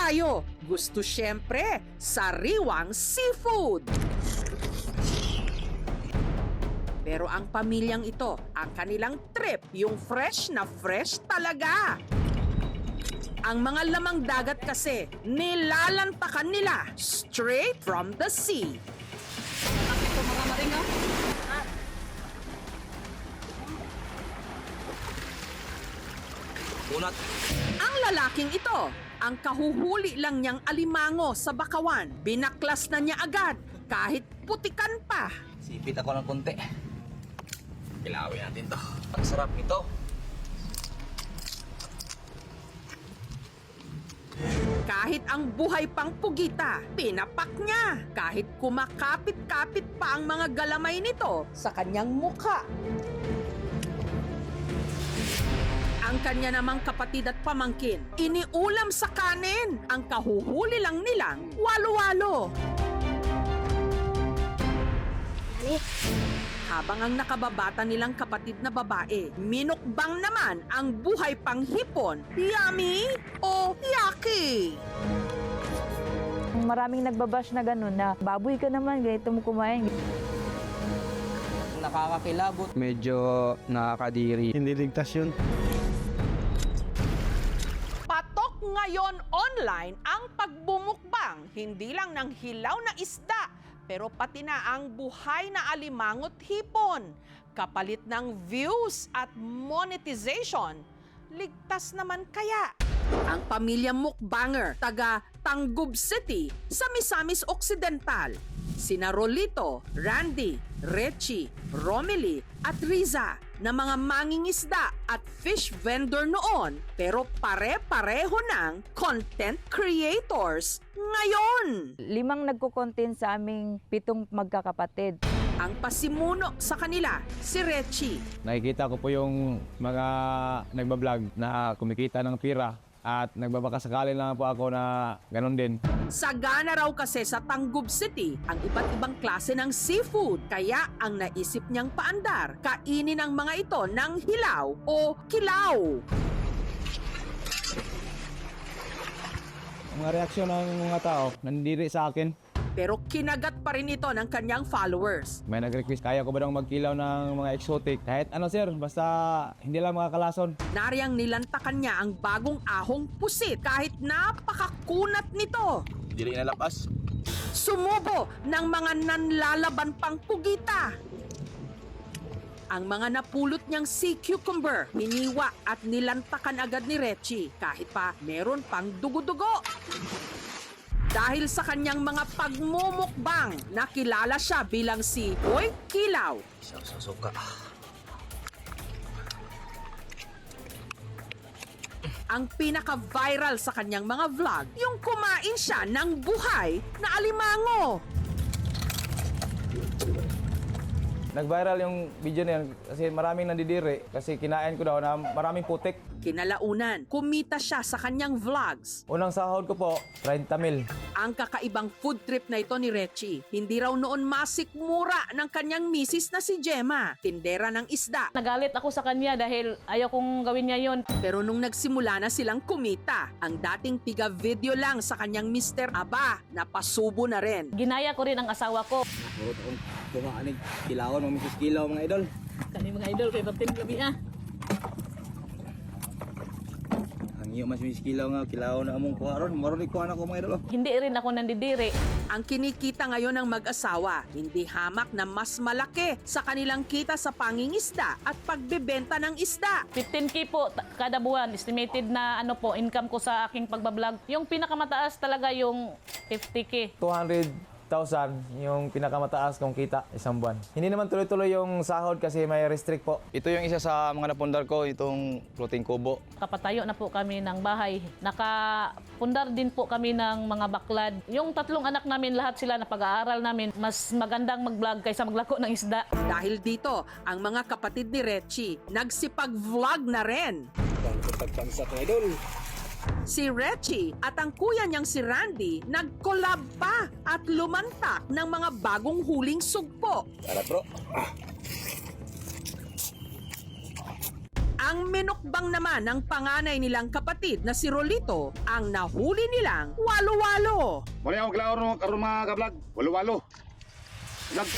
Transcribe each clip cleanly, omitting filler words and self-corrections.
tayo. Gusto syempre, sariwang seafood. Pero ang pamilyang ito, ang kanilang trip, yung fresh na fresh talaga. Ang mga lamang dagat kasi, nilalantakan nila straight from the sea. Ito mga maringa. Unat. Ang lalaking ito, ang kahuhuli lang niyang alimango sa bakawan. Binaklas na niya agad, kahit putikan pa. Sipit ako ng konti. Kilawin natin to. Ang sarap nito. Kahit ang buhay pang pugita, pinapak niya. Kahit kumakapit-kapit pa ang mga galamay nito sa kanyang mukha. Ang kanya namang kapatid at pamangkin, iniulam sa kanin. Ang kahuhuli lang nilang walo-walo. Habang ang nakababata nilang kapatid na babae, minukbang naman ang buhay pang hipon. Yummy o yucky? Maraming nagbabash na gano'n na baboy ka naman, ganito mo kumain. Nakakakilabot. Medyo nakakadiri. Hindi ligtas yun. Patok ngayon online ang pagbumukbang, hindi lang ng hilaw na isda, pero pati na ang buhay na alimangot hipon. Kapalit ng views at monetization, ligtas naman kaya? Ang pamilya mukbanger taga Tangub City sa Misamis Occidental. Sina Rolito, Randy, Rechi, Romely at Riza na mga mangingisda at fish vendor noon, pero pare-pareho ng content creators ngayon. 5 nagko-content sa aming 7 magkakapatid. Ang pasimuno sa kanila, si Rechi. Nakikita ko po yung mga nagbablog na kumikita ng pira at nagbabakasakali lang po ako na ganun din. Sagana raw kasi sa Tangub City ang iba't ibang klase ng seafood. Kaya ang naisip niyang paandar, kainin ang mga ito ng hilaw o kilaw. Ang reaksyon ng mga tao, nandiri sa akin. Pero kinagat pa rin ito ng kanyang followers. May nag-request, kaya ko ba daw magkilaw ng mga exotic? Kahit ano sir, basta hindi lang mga kalason. Nariyang nilantakan niya ang bagong ahong pusit kahit napakakunat nito. Dili na lapas. Sumubo ng mga nanlalaban pang pugita. Ang mga napulot niyang sea cucumber, hiniwa at nilantakan agad ni Rechi kahit pa meron pang dugo-dugo. Dahil sa kanyang mga pagmumukbang, nakilala siya bilang si Boy Kilaw. Isang suka. Ang pinaka-viral sa kanyang mga vlog, yung kumain siya ng buhay na alimango. Nag-viral yung video na yan kasi maraming nandidiri kasi kinain ko daw na maraming putik. Kinalaunan, kumita siya sa kanyang vlogs. Unang sahod ko po, 30 mil. Ang kakaibang food trip na ito ni Rechi, hindi raw noon masikmura ng kanyang misis na si Gemma, tindera ng isda. Nagalit ako sa kanya dahil ayaw kong gawin niya yon. Pero nung nagsimula na silang kumita, ang dating tiga-video lang sa kanyang Mr. Aba, napasubo na rin. Ginaya ko rin ang asawa ko. Puro akong kumaanig. Kilawon, mga misis kilaw mga idol. Kani mga idol, kay Martin Gabi ah. Ang iyo mas misis kilaw nga. Kilawon na among kuha ron. Maroon ikuha na ko mga idol. Hindi rin ako nandidiri. Ang kinikita ngayon ng mag-asawa, hindi hamak na mas malaki sa kanilang kita sa pangingisda at pagbebenta ng isda. 15K po kada buwan, estimated na income ko sa aking pagbablog. Yung pinakamataas talaga yung 50K. 200,000 yung pinakamataas kong kita isang buwan. Hindi naman tuloy-tuloy yung sahod kasi may restrict po. Ito yung isa sa mga napundar ko, itong floating kubo. Kapatayo na po kami ng bahay. Nakapundar din po kami ng mga baklad. Yung 3 anak namin, lahat sila na pag-aaral namin, mas magandang mag-vlog kaysa maglako ng isda. Dahil dito, ang mga kapatid ni Rechi nagsipag-vlog na rin. Pagpansat mga idol. Si Rechi at ang kuya niyang si Randy nag-collab pa at lumantak ng mga bagong huling sugpo. Tara bro. Ang minukbang naman ng panganay nilang kapatid na si Rolito ang nahuli nilang walo-walo. Muli ako klaor no karon mga kablag. Walo-walo. Vlog.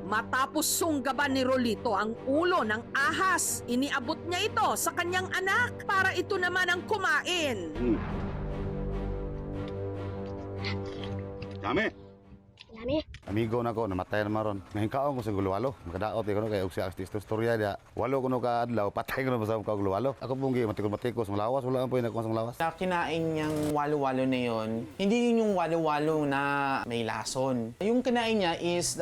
Matapos sunggaban ni Rolito ang ulo ng ahas, iniabot niya ito sa kanyang anak para ito naman ang kumain. Dami. Amigo na ko, namatay na maron. Ngayon kaon ko sa gulwalo. Makadaot ko no kay og siya istorya dia. Walo ko no ka adlaw, patay ko no sa ka gulwalo. Ako pong gi matikol-matikos malawas, wala po ina ko sa lawas. Sa kinain niyang walo-walo na yon, hindi yun yung walo-walo na may lason. Yung kinain niya is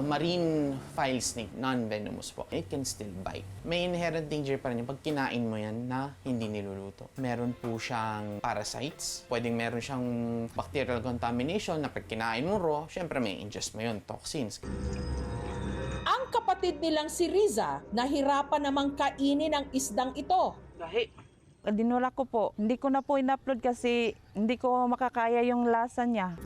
marine file snake, non-venomous po. It can still bite. May inherent danger pa rin yung pag kinain mo yan na hindi niluluto. Meron po siyang parasites. Pwedeng meron siyang bacterial contamination na pag kinain mo raw, syempre may ingest mo yun, toxins. Ang kapatid nilang si Riza, nahirapan namang kainin ang isdang ito. Dinura ko po. Hindi ko na po in-upload kasi hindi ko makakaya yung lasa niya.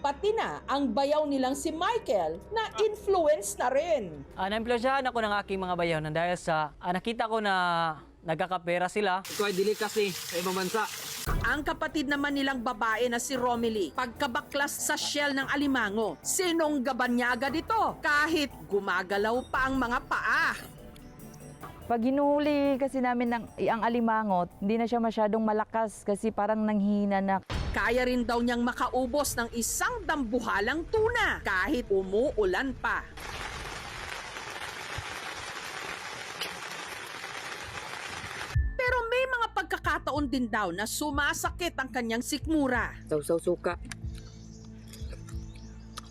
Pati na ang bayaw nilang si Michael na influence na rin. Na-implosahan ako ng aking mga bayaw dahil sa nakita ko na nagkakapera sila. Ito ay dili kasi sa ibang bansa. Ang kapatid naman nilang babae na si Romilly, pagkabaklas sa shell ng alimango, sinunggaban niya agad ito kahit gumagalaw pa ang mga paa. Pag hinuhuli kasi namin ang alimangot, hindi na siya masyadong malakas kasi parang nanghihina na. Kaya rin daw niyang makaubos ng isang dambuhalang tuna kahit umuulan pa. Pero may mga pagkakataon din daw na sumasakit ang kanyang sikmura. Sausaw suka.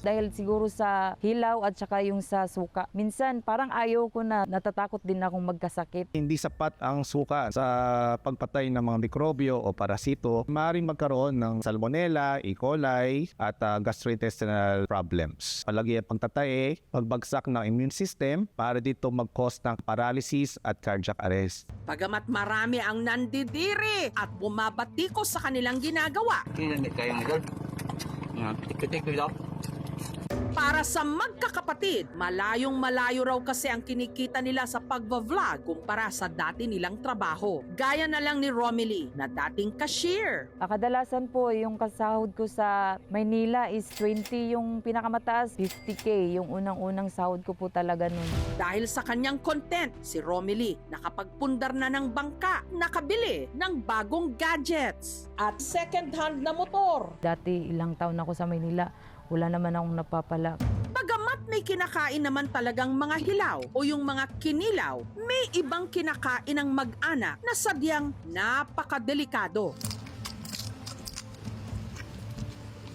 Dahil siguro sa hilaw at saka yung sa suka. Minsan parang ayaw ko na, natatakot din akong magkasakit. Hindi sapat ang suka sa pagpatay ng mga mikrobyo o parasito. Maaaring magkaroon ng salmonella, E. coli at gastrointestinal problems. Palagi ang pagtatae, pagbagsak ng immune system para dito mag-cause ng paralysis at cardiac arrest. Bagamat marami ang nandidiri at bumabatiko sa kanilang ginagawa. Para sa magkakapatid, malayong malayo raw kasi ang kinikita nila sa pagva-vlog kumpara sa dati nilang trabaho. Gaya na lang ni Romilly na dating cashier. Kadalasan po yung kasahod ko sa Maynila is 20, yung pinakamataas 50K, yung unang-unang sahod ko po talaga nun. Dahil sa kanyang content, si Romilly nakapagpundar na ng bangka, nakabili ng bagong gadgets at second-hand na motor. Dati ilang taon ako sa Maynila, wala naman akong napapala. Bagamat may kinakain naman talagang mga hilaw o yung mga kinilaw, may ibang kinakain ng mag-anak na sadyang napakadelikado.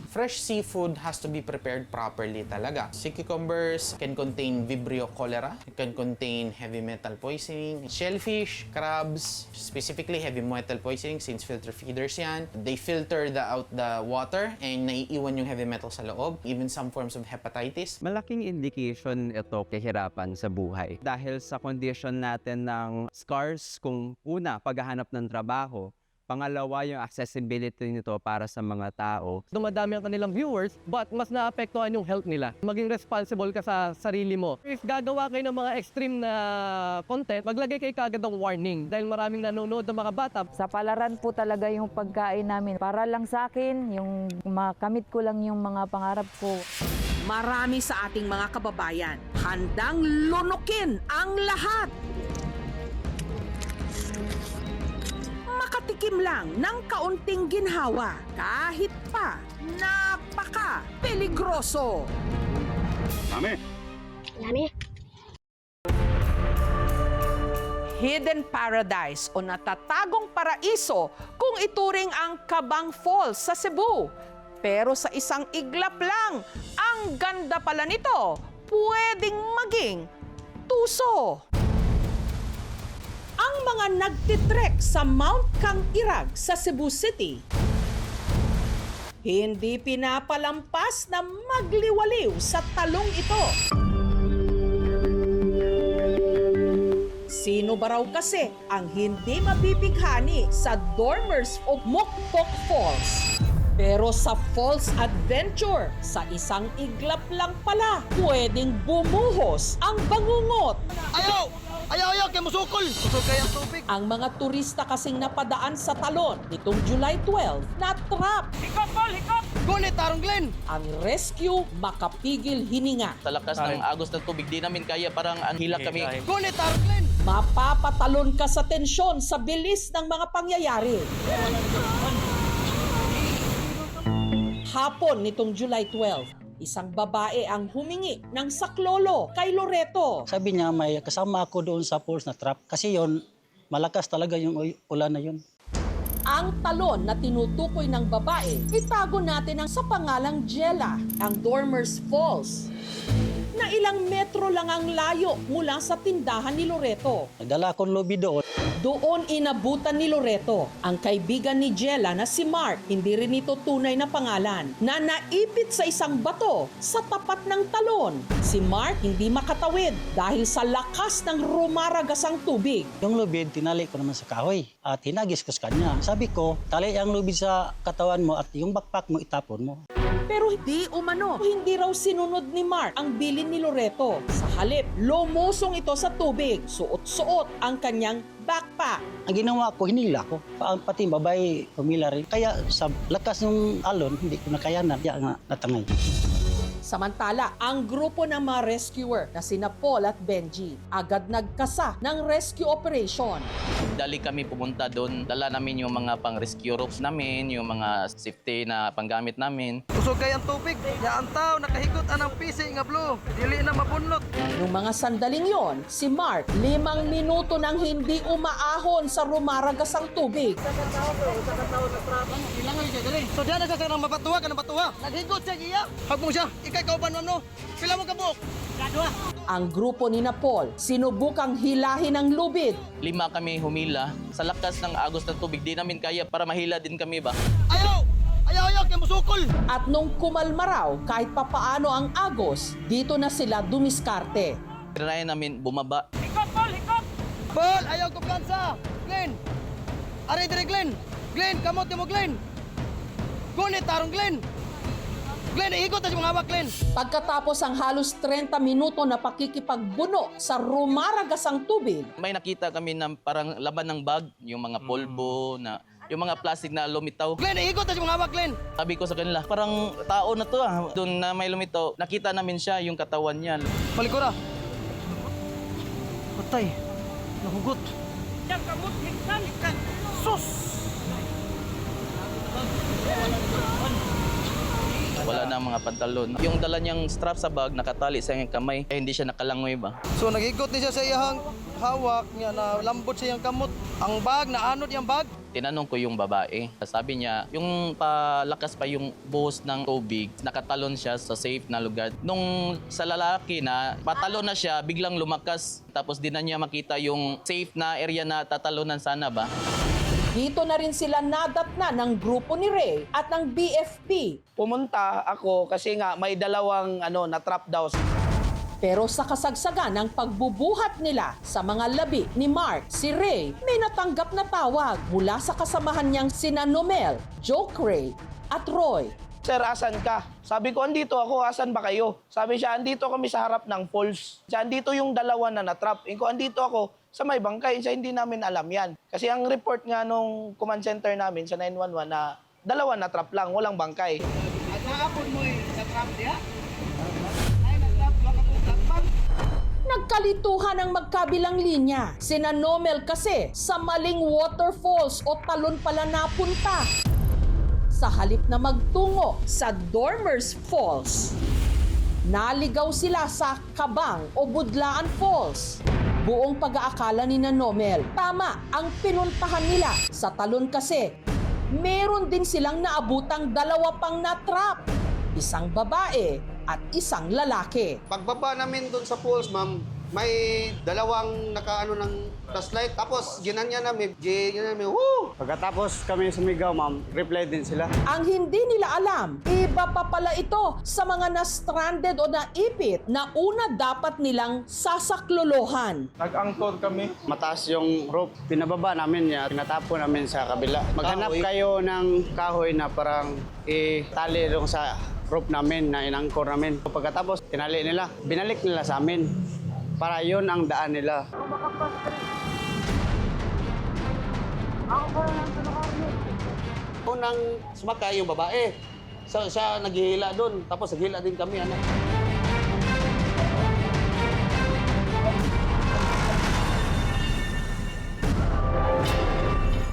Fresh seafood has to be prepared properly talaga. Sea cucumbers can contain Vibrio cholera. It can contain heavy metal poisoning. Shellfish, crabs, specifically heavy metal poisoning since filter feeders yan. They filter out the water and naiiwan yung heavy metal sa loob. Even some forms of hepatitis. Malaking indication ito kahirapan sa buhay. Dahil sa condition natin ng scars, kung una, paghahanap ng trabaho, pangalawa, yung accessibility nito para sa mga tao. Dumadami ang kanilang viewers, but mas naapektuhan yung health nila. Maging responsible ka sa sarili mo. If gagawa kayo ng mga extreme na content, maglagay kayo kagad ng warning dahil maraming nanonood ng mga bata. Sa palaran po talaga yung pagkain namin. Para lang sa akin, yung makamit ko lang yung mga pangarap ko. Marami sa ating mga kababayan handang lunukin ang lahat. Makatikim lang ng kaunting ginhawa kahit pa napaka-peligroso. Dami. Hidden paradise o natatagong paraiso kung ituring ang Cabang Falls sa Cebu. Pero sa isang iglap lang, ang ganda pala nito, pwedeng maging tuso. Ang mga nagtitrek sa Mount Kangirag sa Cebu City, hindi pinapalampas na magliwaliw sa talong ito. Sino ba raw kasi ang hindi mabibighani sa Dormers of Mokpok Falls? Pero sa false adventure, sa isang iglap lang pala, pwedeng bumuhos ang bangungot. Ayaw! Ayaw! Kaya musukol! Musukol kaya ang tubig. Ang mga turista kasing napadaan sa talon nitong July 12, na-trap. Gunit, Tarong Glenn! Ang rescue makapigil hininga. Sa lakas ng agos ng tubig, di namin kaya, parang anhila kami. Gunit, Tarong Glenn! Mapapatalon ka sa tensyon sa bilis ng mga pangyayari. Hapon nitong July 12, isang babae ang humingi ng saklolo kay Loreto. Sabi niya may kasama ako doon sa falls na trap kasi yon malakas talaga yung ulan na yun. Ang talon na tinutukoy ng babae, itago natin ang sa pangalang Jella, ang Dormers Falls, na ilang metro lang ang layo mula sa tindahan ni Loreto. Nagdala akong lobby doon. Doon inabutan ni Loreto ang kaibigan ni Jella na si Mark, hindi rin ito tunay na pangalan, na naipit sa isang bato sa tapat ng talon. Si Mark hindi makatawid dahil sa lakas ng rumaragasang tubig. Yung lubid, tinali ko naman sa kahoy at hinagis ko sa kanya. Sabi ko, tali ang lubid sa katawan mo at yung backpack mo itapon mo. Pero hindi umano, hindi raw sinunod ni Mark ang bilin ni Loreto. Sa halip, lumusong ito sa tubig, suot-suot ang kanyang backpack. Ang ginawa ko, hinila ko. Pati yung babae, pumila rin. Kaya sa lakas ng alon, hindi ko nakayanan. Kaya nga natangay. Samantala, ang grupo ng mga rescuer na sina Paul at Benji agad nagkasa ng rescue operation. Dali kami pumunta doon. Dala namin yung mga pang-rescue ropes namin, yung mga safety na panggamit namin. Usog kaya ang tubig. Yaan tao, nakahigot anang pisi nga blue. Dili na mabunot. Noong mga sandaling yon, si Mark 5 minuto nang hindi umaahon sa rumaragasang tubig. So diyan nagkasaya ng mapatuwa ka ng batuwa. Naghigot siya iya. Hagmong siya. Ikay kauban mo no. Pila mo kabuk. Ang grupo ni na Paul sinubukang hilahin ang lubid. 5 kami humila. Sa lakas ng agos ng tubig, di namin kaya para mahila din kami ba? Ayaw! Ayaw! Kaya musukol! At nung kumalma raw kahit papaano ang agos, dito na sila dumiskarte. Trinayan namin bumaba. Paul! Ayaw kumpiyansa! Glenn! Aray dire Glenn! Glenn! Kamot mo Glenn! Gunit, Tarong Glenn! Glenn, ihigot na si mga hawak, Glenn! Pagkatapos ang halos 30 minuto na pakikipagbuno sa rumaragasang tubig, May nakita kami na parang laban ng bag, yung mga polvo, na yung mga plastic na lumitaw. Glenn, ihigot na si mga hawak, Glenn! Sabi ko sa kanila, parang tao na to ah. Doon na may lumitaw, nakita namin siya, yung katawan niya. Malikura! Patay! Nahugot! Sus! Wala na ang mga pantalon. Yung dala niyang strap sa bag, nakatali sa kanyang kamay, eh, hindi siya nakalangoy ba? So nagigot ni siya sa iyang hawak niya na lambot siya yung kamot. Ang bag, naanod yung bag. Tinanong ko yung babae. Sabi niya, yung palakas pa yung buhos ng tubig, nakatalon siya sa safe na lugar. Nung sa lalaki na patalon na siya, biglang lumakas. Tapos di na niya makita yung safe na area na tatalonan sana ba? dito na rin sila nadatna ng grupo ni Ray at ng BFP. Pumunta ako kasi nga may dalawang na-trap daw. Pero sa kasagsagan ng pagbubuhat nila sa mga labi ni Mark, si Ray may natanggap na tawag mula sa kasamahan niyang sina Nomel, Joke Ray at Roy. Sir, asan ka? Sabi ko, andito ako, asan ba kayo? Sabi siya, andito kami sa harap ng falls. Siya, andito yung dalawa na na-trap. Ko, andito ako sa may bangkay. Siya, hindi namin alam yan. Kasi ang report nga nung command center namin sa 911 na dalawa na-trap lang, walang bangkay. At nakapon mo na-trap niya? Nagkalituhan ang magkabilang linya. Sina Nomel kasi sa maling waterfalls o talon pala napunta. Sa halip na magtungo sa Dormers Falls, naligaw sila sa Kabang o Budlaan Falls. Buong pag-aakala ni Nomel, tama ang pinuntahan nila. Sa talon kasi, meron din silang naabutang dalawa pang na-trap. Isang babae at isang lalaki. Pagbaba namin doon sa falls, ma'am, May dalawang nakaano ng flashlight. Tapos ginanya namin, woo! Pagkatapos kami sumigaw, ma'am, reply din sila. Ang hindi nila alam, iba pa pala ito sa mga na-stranded o naipit na una dapat nilang sasaklolohan. Nag-angkor kami. Mataas yung rope. Pinababa namin niya, pinatapo namin sa kabila. Maghanap kayo ng kahoy na parang itali dong sa rope namin na inangkor namin. Pagkatapos, tinali nila. Binalik nila sa amin. Para yun ang daan nila. Unang sumakay yung babae. Siya naghihila doon. Tapos naghihila din kami. Ano?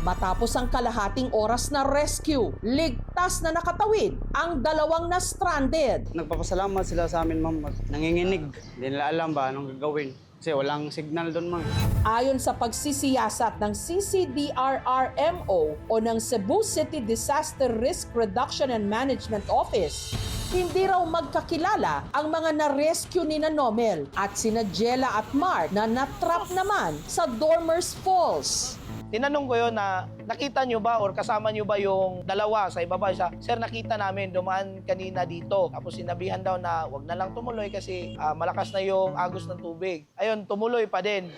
Matapos ang kalahating oras na rescue, ligtas na nakatawid ang dalawang na-stranded. Nagpapasalamat sila sa amin, ma'am. Nanginginig. Hindi nila alam ba anong gagawin. Kasi walang signal doon, ma'am. Ayon sa pagsisiyasat ng CCDRRMO o ng Cebu City Disaster Risk Reduction and Management Office, hindi raw magkakilala ang mga na-rescue ni Nomel at sina Jella at Mark na natrap naman sa Dormers Falls. Tinanong ko yun na nakita nyo ba or kasama nyo ba yung dalawa sa ibaba? Sir, nakita namin, dumaan kanina dito. Tapos sinabihan daw na wag na lang tumuloy kasi malakas na yung agos ng tubig. Ayun, tumuloy pa din.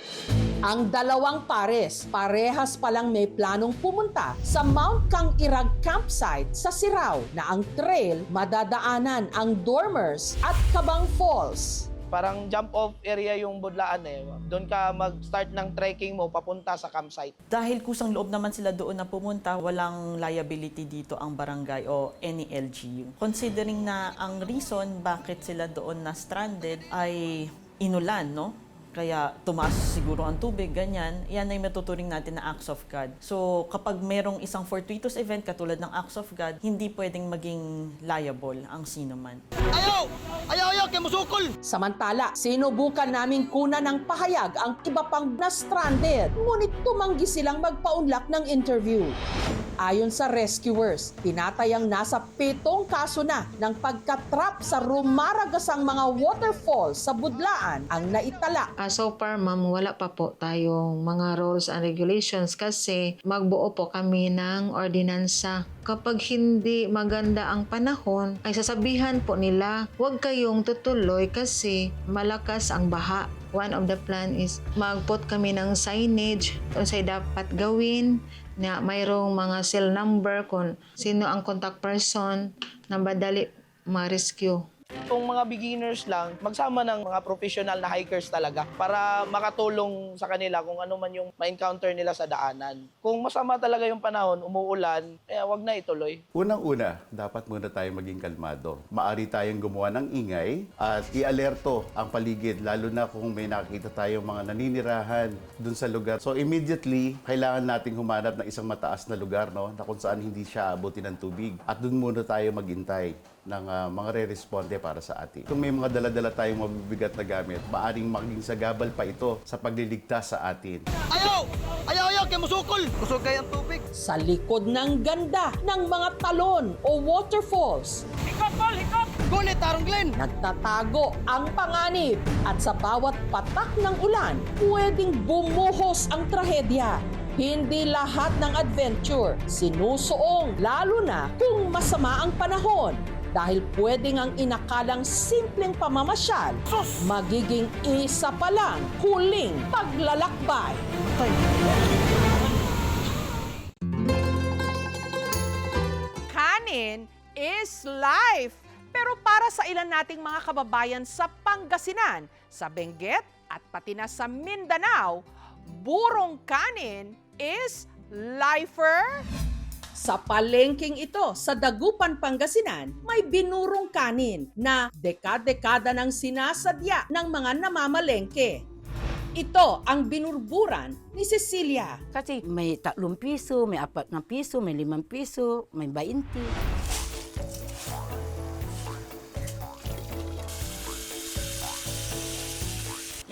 Ang dalawang pares, parehas palang may planong pumunta sa Mount Kangirag campsite sa Sirao na ang trail madadaanan ang Dormers at Cabang Falls. Parang jump-off area yung Budlaan eh. Doon ka mag-start ng trekking mo papunta sa campsite. Dahil kusang loob naman sila doon na pumunta, walang liability dito ang barangay o any LGU. Considering na ang reason bakit sila doon na stranded ay inulan, no? Kaya tumaas siguro ang tubig, ganyan. Yan ay matuturing natin na acts of God. So kapag merong isang fortuitous event katulad ng acts of God, hindi pwedeng maging liable ang sino man. Ayaw! Ayaw! Kaya musukol! Samantala, sinubukan naming kuna ng pahayag ang iba pang na-stranded, ngunit tumanggi silang magpaunlak ng interview. Ayon sa rescuers, tinatayang nasa 7 kaso na ng pagkatrap sa rumaragasang mga waterfalls sa Budlaan ang naitala. So far, ma'am, wala pa po tayong mga rules and regulations kasi magbuo po kami ng ordinansa. Kapag hindi maganda ang panahon, ay sasabihan po nila, huwag kayong tutuloy kasi malakas ang baha. One of the plan is mag-put kami ng signage kung sa'y dapat gawin, na mayroong mga cell number kung sino ang contact person na madali ma-rescue. Kung mga beginners lang, magsama ng mga professional na hikers talaga para makatulong sa kanila kung ano man yung ma-encounter nila sa daanan. Kung masama talaga yung panahon, umuulan, wag na ituloy. Unang-una, dapat muna tayo maging kalmado. Maari tayong gumawa ng ingay at i-alerto ang paligid, lalo na kung may nakikita tayong mga naninirahan dun sa lugar. So immediately, kailangan nating humanap ng isang mataas na lugar, no, na kung saan hindi siya abutin ng tubig. At dun muna tayo maghintay ng mga re-responde para sa atin. Kung may mga dala-dala tayong mabibigat na gamit, maaring maging sagabal pa ito sa pagliligtas sa atin. Ayaw! Ayaw! Kaya musukol! Musukay ang tubig! Sa likod ng ganda ng mga talon o waterfalls, Hikop, Paul! Hikop! Gunit, Tarong Glen! nagtatago ang panganib at sa bawat patak ng ulan, pwedeng bumuhos ang trahedya. Hindi lahat ng adventure sinusuong, lalo na kung masama ang panahon. Dahil pwedeng ang inakalang simpleng pamamasyal, magiging isa pa lang huling paglalakbay. Kanin is life. Pero para sa ilan nating mga kababayan sa Pangasinan, sa Benguet at pati na sa Mindanao, burong kanin is lifer. Sa palengking ito sa Dagupan, Pangasinan, may binurong kanin na dekada-dekada nang sinasadya ng mga namamalengke. Ito ang binurburan ni Cecilia. Kasi may 3 piso, may 4 na piso, may 5 piso, may 20.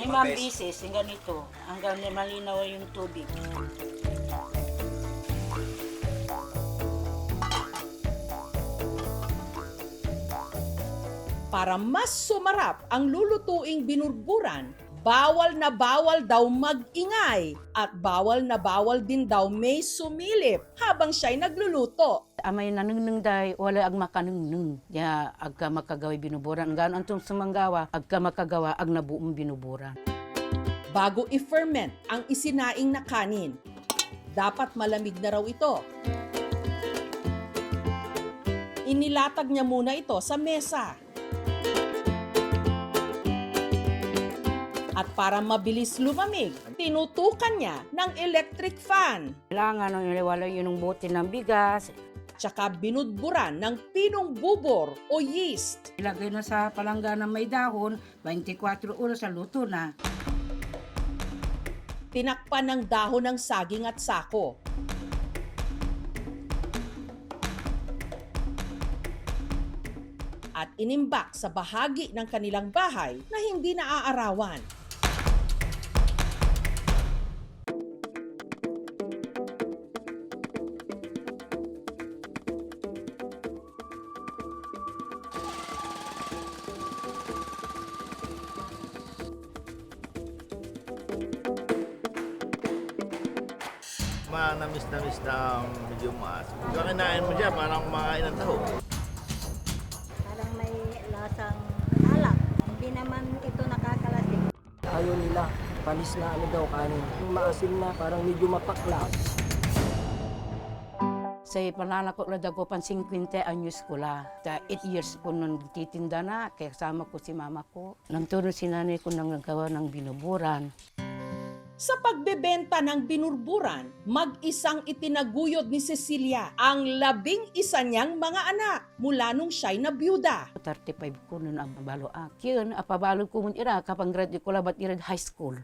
Limang beses, hanggang ito, hanggang malinaw yung tubig. Para mas sumarap ang lulutuing binurburan, bawal na bawal daw mag-ingay at bawal na bawal din daw may sumilip habang siya'y nagluluto. Amay nanunung day, wala ag makanunung. Ya, agka makagaway binuburan. Gano'n antong sumanggawa, agka makagawa, ag nabuong binuburan. Bago i-ferment ang isinaing na kanin, dapat malamig na raw ito. Inilatag niya muna ito sa mesa. At para mabilis lumamig, tinutukan niya ng electric fan. Kailangan nang iliwala yun ng bote ng bigas. Tsaka binudburan ng pinong bubor o yeast. Ilagay na sa palanggana may dahon, 24 oras sa luto na. Tinakpan ng dahon ng saging at sako. At inimbak sa bahagi ng kanilang bahay na hindi naaarawan. Namis na medyo maas. Kung kinain mo dyan, parang kumakain ng taho. Parang may lasang alak. Hindi naman ito nakakalasing. Ayaw nila, panis na ano daw kanin. Yung maasim na, parang medyo mapakla. Sa pananako na dago pan 50 anyos ko la. 8 years ko nung titinda na, kaya kasama ko si mama ko. Nang turo si nanay ko nang nagawa ng binuburan. Sa pagbebenta ng binurburan, mag-isang itinaguyod ni Cecilia ang 11 niyang mga anak mula nung siya'y nabiyuda. 35 ko nun ang balo akin. Apabalo ko mun ira kapag grade ko labat ira high school.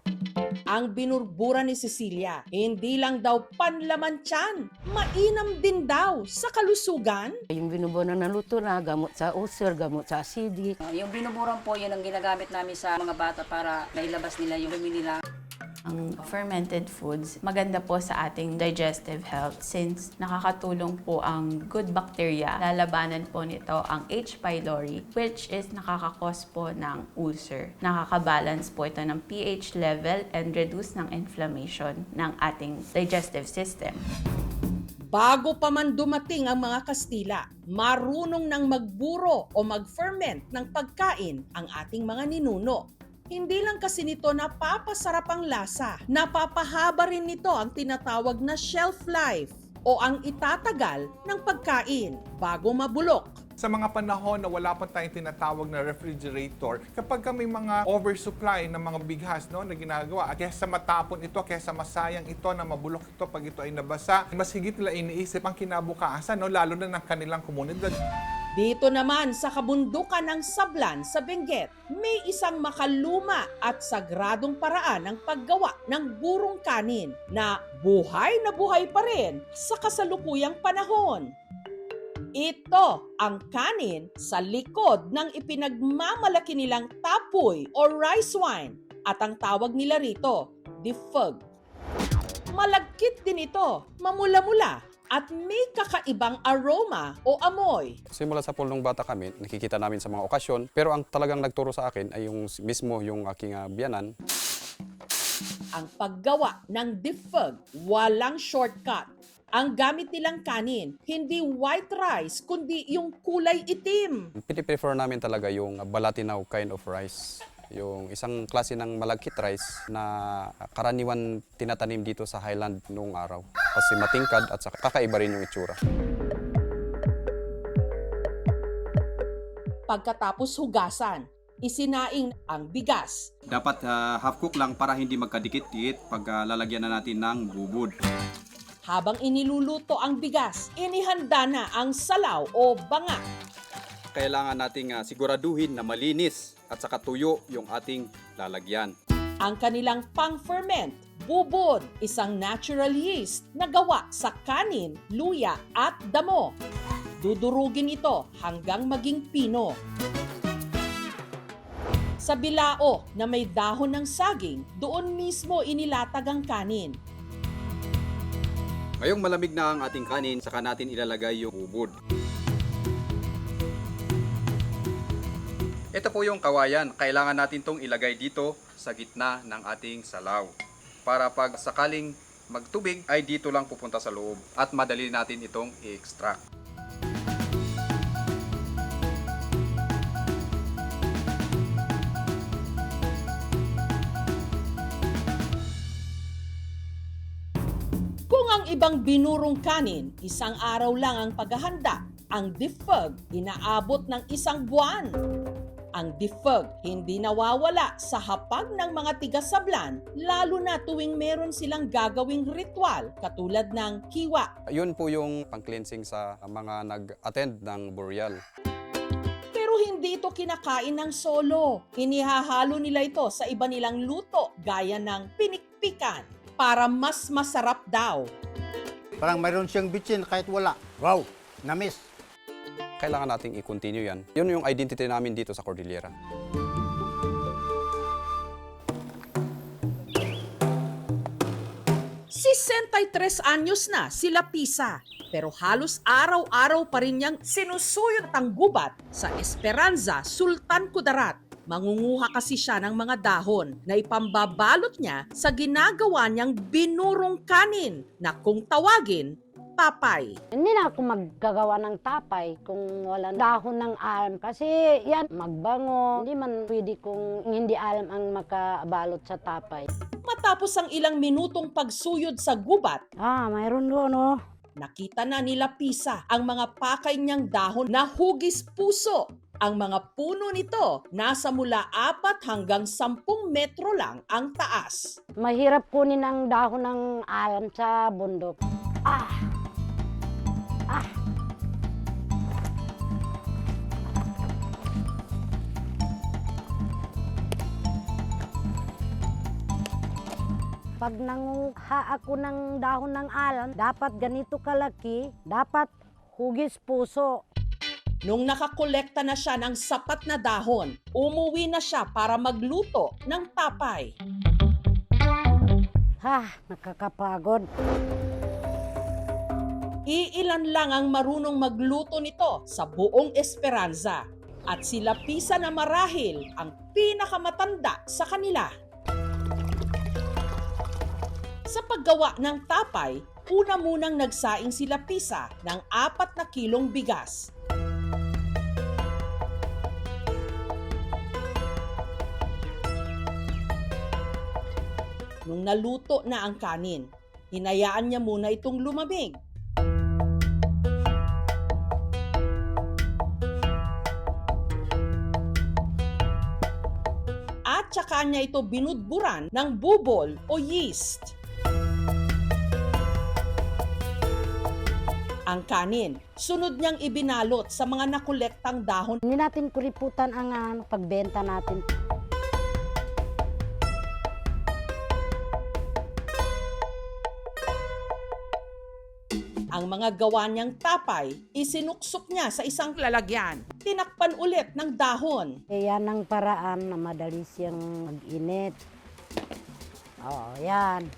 Ang binurburan ni Cecilia, hindi lang daw panlaman tiyan, mainam din daw sa kalusugan. Yung binuburan na luto na, gamot sa ulcer, gamot sa acidic. Yung binuburan po, yun ang ginagamit namin sa mga bata para mailabas nila yung dumi nila. Ang fermented foods, maganda po sa ating digestive health since nakakatulong po ang good bacteria. Lalabanan po nito ang H. pylori, which is nakakakos po ng ulcer. Nakakabalance po ito ng pH level and reduce ng inflammation ng ating digestive system. Bago pa man dumating ang mga Kastila, marunong nang magburo o mag-ferment ng pagkain ang ating mga ninuno. Hindi lang kasi nito napapasarap ang lasa, napapahaba rin nito ang tinatawag na shelf life o ang itatagal ng pagkain bago mabulok. Sa mga panahon na wala pa tayong tinatawag na refrigerator, kapag may mga oversupply ng mga bighas na ginagawa, kaysa matapon ito, kaysa masayang ito na mabulok ito pag ito ay nabasa, mas higit nila iniisip ang kinabukasan, lalo na ng kanilang komunidad. Dito naman sa kabundukan ng Sablan sa Benguet, may isang makaluma at sagradong paraan ng paggawa ng burong kanin na buhay pa rin sa kasalukuyang panahon. Ito ang kanin sa likod ng ipinagmamalaki nilang tapoy o rice wine at ang tawag nila rito, difug. Malagkit din ito, mamula-mula at may kakaibang aroma o amoy. Simula sa pulong bata kami, nakikita namin sa mga okasyon, pero ang talagang nagturo sa akin ay yung aking biyanan. Ang paggawa ng difug, walang shortcut. Ang gamit nilang kanin, hindi white rice, kundi yung kulay itim. Piniprefer namin talaga yung Balatinaw kind of rice. Yung isang klase ng malagkit rice na karaniwan tinatanim dito sa highland noong araw. Kasi matingkad at saka kakaiba rin yung itsura. Pagkatapos hugasan, isinaing ang bigas. Dapat half-cook lang para hindi magkadikit-dikit pag lalagyan na natin ng bubod. Habang iniluluto ang bigas, inihanda na ang salaw o banga. Kailangan nating siguraduhin na malinis at saka tuyo yung ating lalagyan. Ang kanilang pang-ferment, bubod, isang natural yeast na gawa sa kanin, luya at damo. Dudurugin ito hanggang maging pino. Sa bilao na may dahon ng saging, doon mismo inilatag ang kanin. Ngayong malamig na ang ating kanin, saka natin ilalagay yung bubod. Ito po yung kawayan. Kailangan natin tong ilagay dito sa gitna ng ating salaw. Para pag sakaling magtubig ay dito lang pupunta sa loob at madali natin itong i-extract. Kung ang ibang binurong kanin, isang araw lang ang paghahanda, ang defog inaabot ng 1 buwan. Ang defog hindi nawawala sa hapag ng mga tiga-sablan, lalo na tuwing meron silang gagawing ritual katulad ng kiwa. Yun po yung pang-cleansing sa mga nag-attend ng burial. Pero hindi ito kinakain ng solo. Inihahalo nila ito sa iba nilang luto gaya ng pinikpikan para mas masarap daw. Parang mayroon siyang bitsin kahit wala. Wow, na-miss. Kailangan nating i-continue yan. Yun yung identity namin dito sa Cordillera. 63 anyos na sila Pisa, pero halos araw-araw pa rin niyang sinusuyot ang gubat sa Esperanza, Sultan Kudarat. Mangunguha kasi siya ng mga dahon na ipambabalot niya sa ginagawa niyang binurong kanin na kung tawagin, tapay. Hindi na ako maggagawa ng tapay kung wala dahon ng alam kasi yan magbango. Hindi man pwede kung hindi alam ang makabalot sa tapay. Matapos ang ilang minutong pagsuyod sa gubat, mayroon doon oh. Nakita na nila Pisa ang mga pakay niyang dahon na hugis puso. Ang mga puno nito nasa mula 4 hanggang 10 metro lang ang taas. Mahirap kunin ang dahon ng alam sa bundok. Pag nanguha ako ng dahon ng alam, dapat ganito kalaki, dapat hugis puso. Nung nakakolekta na siya ng sapat na dahon, umuwi na siya para magluto ng tapay. Nakakapagod. Iilan lang ang marunong magluto nito sa buong Esperanza. At sila Pisa na marahil ang pinakamatanda sa kanila. Sa paggawa ng tapay, una munang nagsaing sila Pisa ng 4 na kilong bigas. Nung naluto na ang kanin, hinayaan niya muna itong lumamig. At saka niya ito binudburan ng bubol o yeast. Ang kanin, sunod niyang ibinalot sa mga nakolektang dahon. Hindi natin kuriputan ang pagbenta natin. Ang mga gawa niyang tapay, isinuksok niya sa isang lalagyan. Tinakpan ulit ng dahon. Yan ang paraan na madali siyang mag-init. Yan.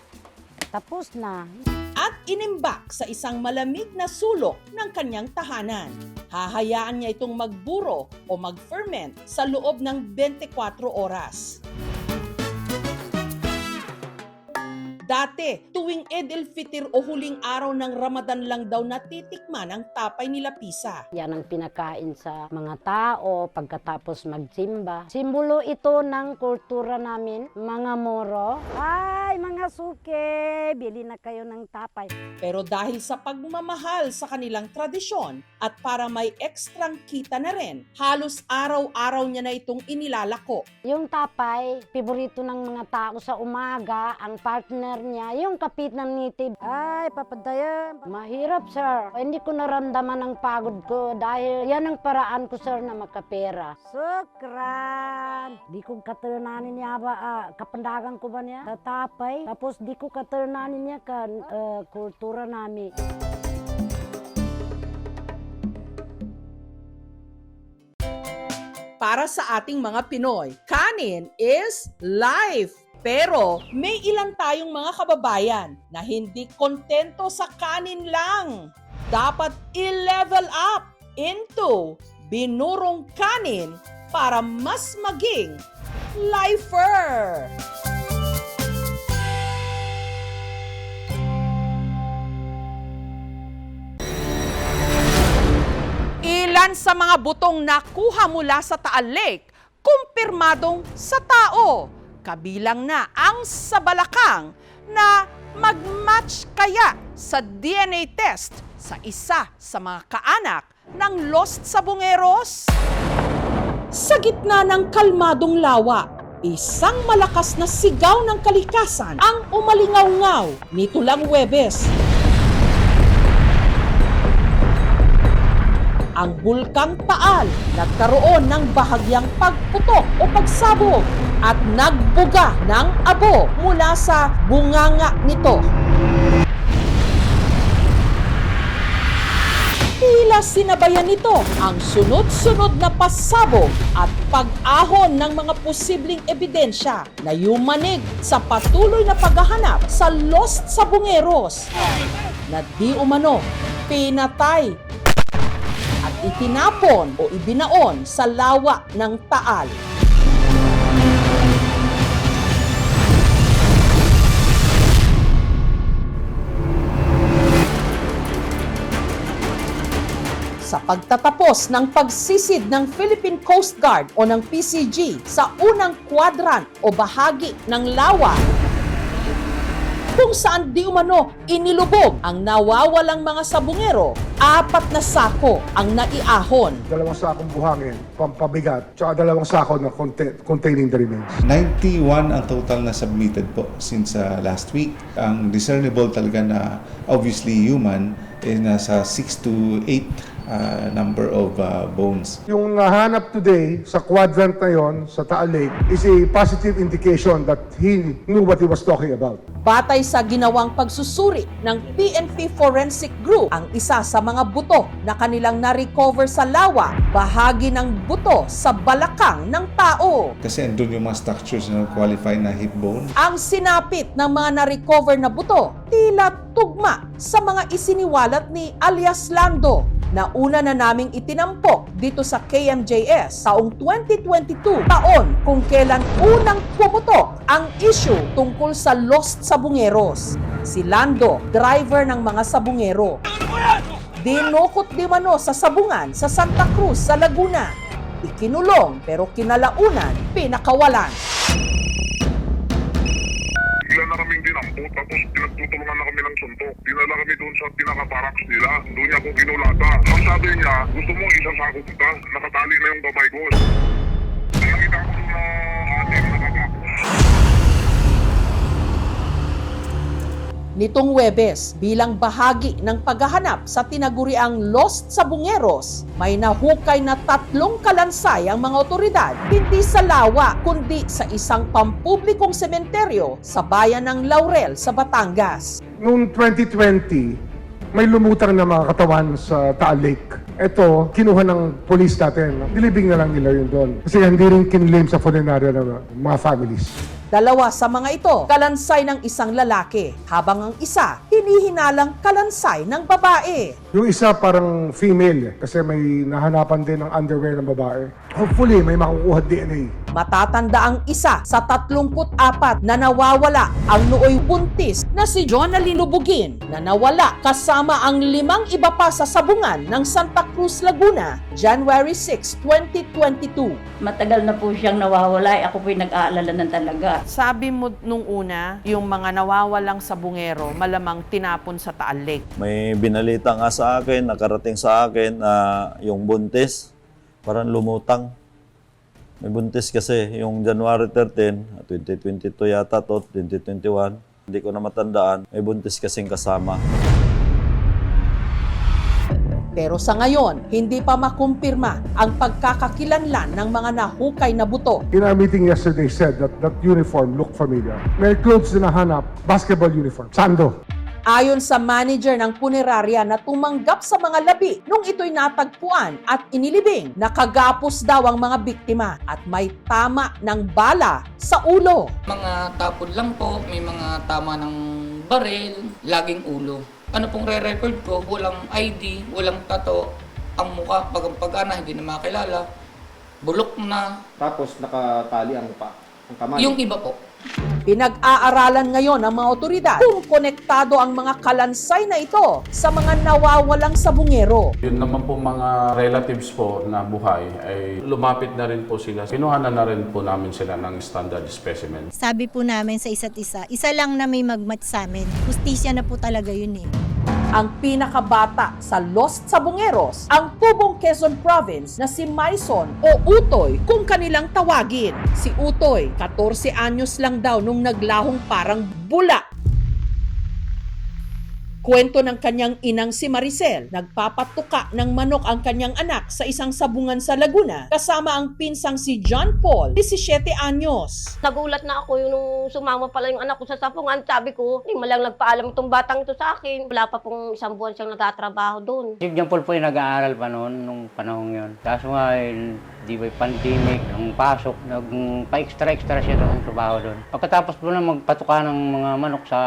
Tapos na. At inimbak sa isang malamig na sulok ng kanyang tahanan. Hahayaan niya itong magburo o mag-ferment sa loob ng 24 oras. Dati, tuwing Eid el-Fitr o huling araw ng Ramadan lang daw natitikman ang tapay nila Pisa. Yan ang pinakain sa mga tao pagkatapos magsimba. Simbolo ito ng kultura namin, mga Moro. Ay, mga suke, bili na kayo ng tapay. Pero dahil sa pagmamahal sa kanilang tradisyon at para may ekstrang kita na rin, halos araw-araw niya na itong inilalako. Yung tapay, piborito ng mga tao sa umaga, ang partner niya, yung kapit ng nitib. Ay, papadaya. Mahirap, sir. Hindi ko naramdaman ang pagod ko dahil yan ang paraan ko, sir, na makapera. Sukran! Di ko katernanin niya ba, kapandagan ko ba niya? Tatapay. Tapos di ko katernanin niya kultura namin. Para sa ating mga Pinoy, kanin is life. Pero may ilan tayong mga kababayan na hindi kontento sa kanin lang. Dapat i-level up into binurong kanin para mas maging lifer. Ilan sa mga butong nakuha mula sa Taal Lake, kumpirmadong sa tao. Kabilang na ang sa balakang na mag-match kaya sa DNA test sa isa sa mga kaanak ng Lost Sabongeros? Sa gitna ng kalmadong lawa, isang malakas na sigaw ng kalikasan ang umalingaw-ngaw nito lang Huwebes. Ang Bulkang Taal nagkaroon ng bahagyang pagputok o pagsabog at nagbuga ng abo mula sa bunganga nito. Tila sinabayan nito ang sunod-sunod na pasabog at pag-ahon ng mga posibleng ebidensya na yumanig sa patuloy na paghahanap sa Lost Sabongeros na di umano pinatay at itinapon o ibinaon sa lawa ng Taal. Sa pagtatapos ng pagsisid ng Philippine Coast Guard o ng PCG sa unang kwadrant o bahagi ng lawa, kung saan di umano inilubog ang nawawalang mga sabungero, 4 na sako ang naiahon. 2 sakong buhangin, pampabigat, tsaka 2 sako na containing the remains. 91 ang total na submitted po since last week. Ang discernible talaga na obviously human is nasa 6 to 8 number of bones. Yung nahanap today sa quadrant na yon sa Taal Lake is a positive indication that he knew what he was talking about. Batay sa ginawang pagsusuri ng PNP Forensic Group, ang isa sa mga buto na kanilang na-recover sa lawa, bahagi ng buto sa balakang ng tao. Kasi andun yung mga structures na qualify na hip bone. Ang sinapit ng mga na-recover na buto, tila tugma sa mga isiniwalat ni alias Lando na una na naming itinampok dito sa KMJS taong 2022, taon kung kailan unang pumutok ang issue tungkol sa Lost Sabongeros. Si Lando, driver ng mga sabungero. Dinukot di mano sa sabungan sa Santa Cruz sa Laguna. Ikinulong pero kinalaunan pinakawalan. Bigla na kaming dinampot, tapos pinagtutulungan na kami ng suntok. Dinala kami doon sa pinaka-barracks nila. Doon niya ako kinulata. Ang sabi niya, gusto mo isang sako kita, nakatali na yung kamay ko. Nakita ko doon na ating nakakapos. Nitong Huwebes, bilang bahagi ng paghahanap sa tinaguriang Lost Sabongeros, may nahukay na 3 kalansay ang mga otoridad, hindi sa lawa kundi sa isang pampublikong sementeryo sa bayan ng Laurel sa Batangas. Noong 2020, may lumutang na mga katawan sa Taal Lake. Ito, kinuha ng police natin. Nilibing na lang nila yun doon. Kasi hindi rin kinlaim sa funeraria ng mga families. 2 sa mga ito, kalansay ng isang lalaki, habang ang isa, hinihinalang kalansay ng babae. Yung isa parang female kasi may nahanapan din ng underwear ng babae. Hopefully, may makukuha DNA. Matatanda ang isa sa 34 na nawawala ang nooy buntis na si Jonalyn Lubugin na nawala kasama ang 5 iba pa sa sabungan ng Santa Cruz, Laguna, January 6, 2022. Matagal na po siyang nawawala. Ako po'y nag-aalala na talaga. Sabi mo nung una, yung mga nawawalang sabungero malamang tinapon sa Taal Lake. May binalita nga sa akin, nakarating sa akin na yung buntis, parang lumutang. May buntis kasi yung January 13, 2022 yata to, 2021. Hindi ko na matandaan, may buntis kasing kasama. Pero sa ngayon, hindi pa makumpirma ang pagkakakilanlan ng mga nahukay na buto. In our meeting yesterday said that uniform looked familiar. May clothes na nahanap, basketball uniform, sando. Ayon sa manager ng punerarya na tumanggap sa mga labi nung ito'y natagpuan at inilibing, nakagapos daw ang mga biktima at may tama ng bala sa ulo. Mga tapon lang po, may mga tama ng baril, laging ulo. Ano pong re-record ko, walang ID, walang tato, ang mukha, pag-ana, hindi na makilala. bulok na. Tapos nakatali ang kamay. Yung iba po. Pinag-aaralan ngayon ng mga otoridad kung konektado ang mga kalansay na ito sa mga nawawalang sabungero. Yun naman po mga relatives po na buhay ay lumapit na rin po sila. Kinuhanan na rin po namin sila ng standard specimen. Sabi po namin sa isa't isa lang na may magmatch sa amin. Hustisya na po talaga yun eh. Ang pinakabata sa Lost Sabungeros, ang Tubong Quezon Province na si Maison o Utoy kung kanilang tawagin. Si Utoy, 14 anyos lang daw nung naglahong parang bula. Kwento ng kanyang inang si Maricel, nagpapatuka ng manok ang kanyang anak sa isang sabungan sa Laguna kasama ang pinsang si John Paul, 17 anyos. Nagulat na ako nung sumama pala yung anak ko sa sabungan. Sabi ko, hindi malang nagpaalam itong batang ito sa akin. Wala pa pong 1 buwan siyang nagtatrabaho doon. Si John Paul po yung nag-aaral pa noon, nung panahon yun. Kaso nga, di ba pandemic, nung pasok, nagpa-extra siya doon trabaho doon. Pagkatapos po na magpatuka ng mga manok sa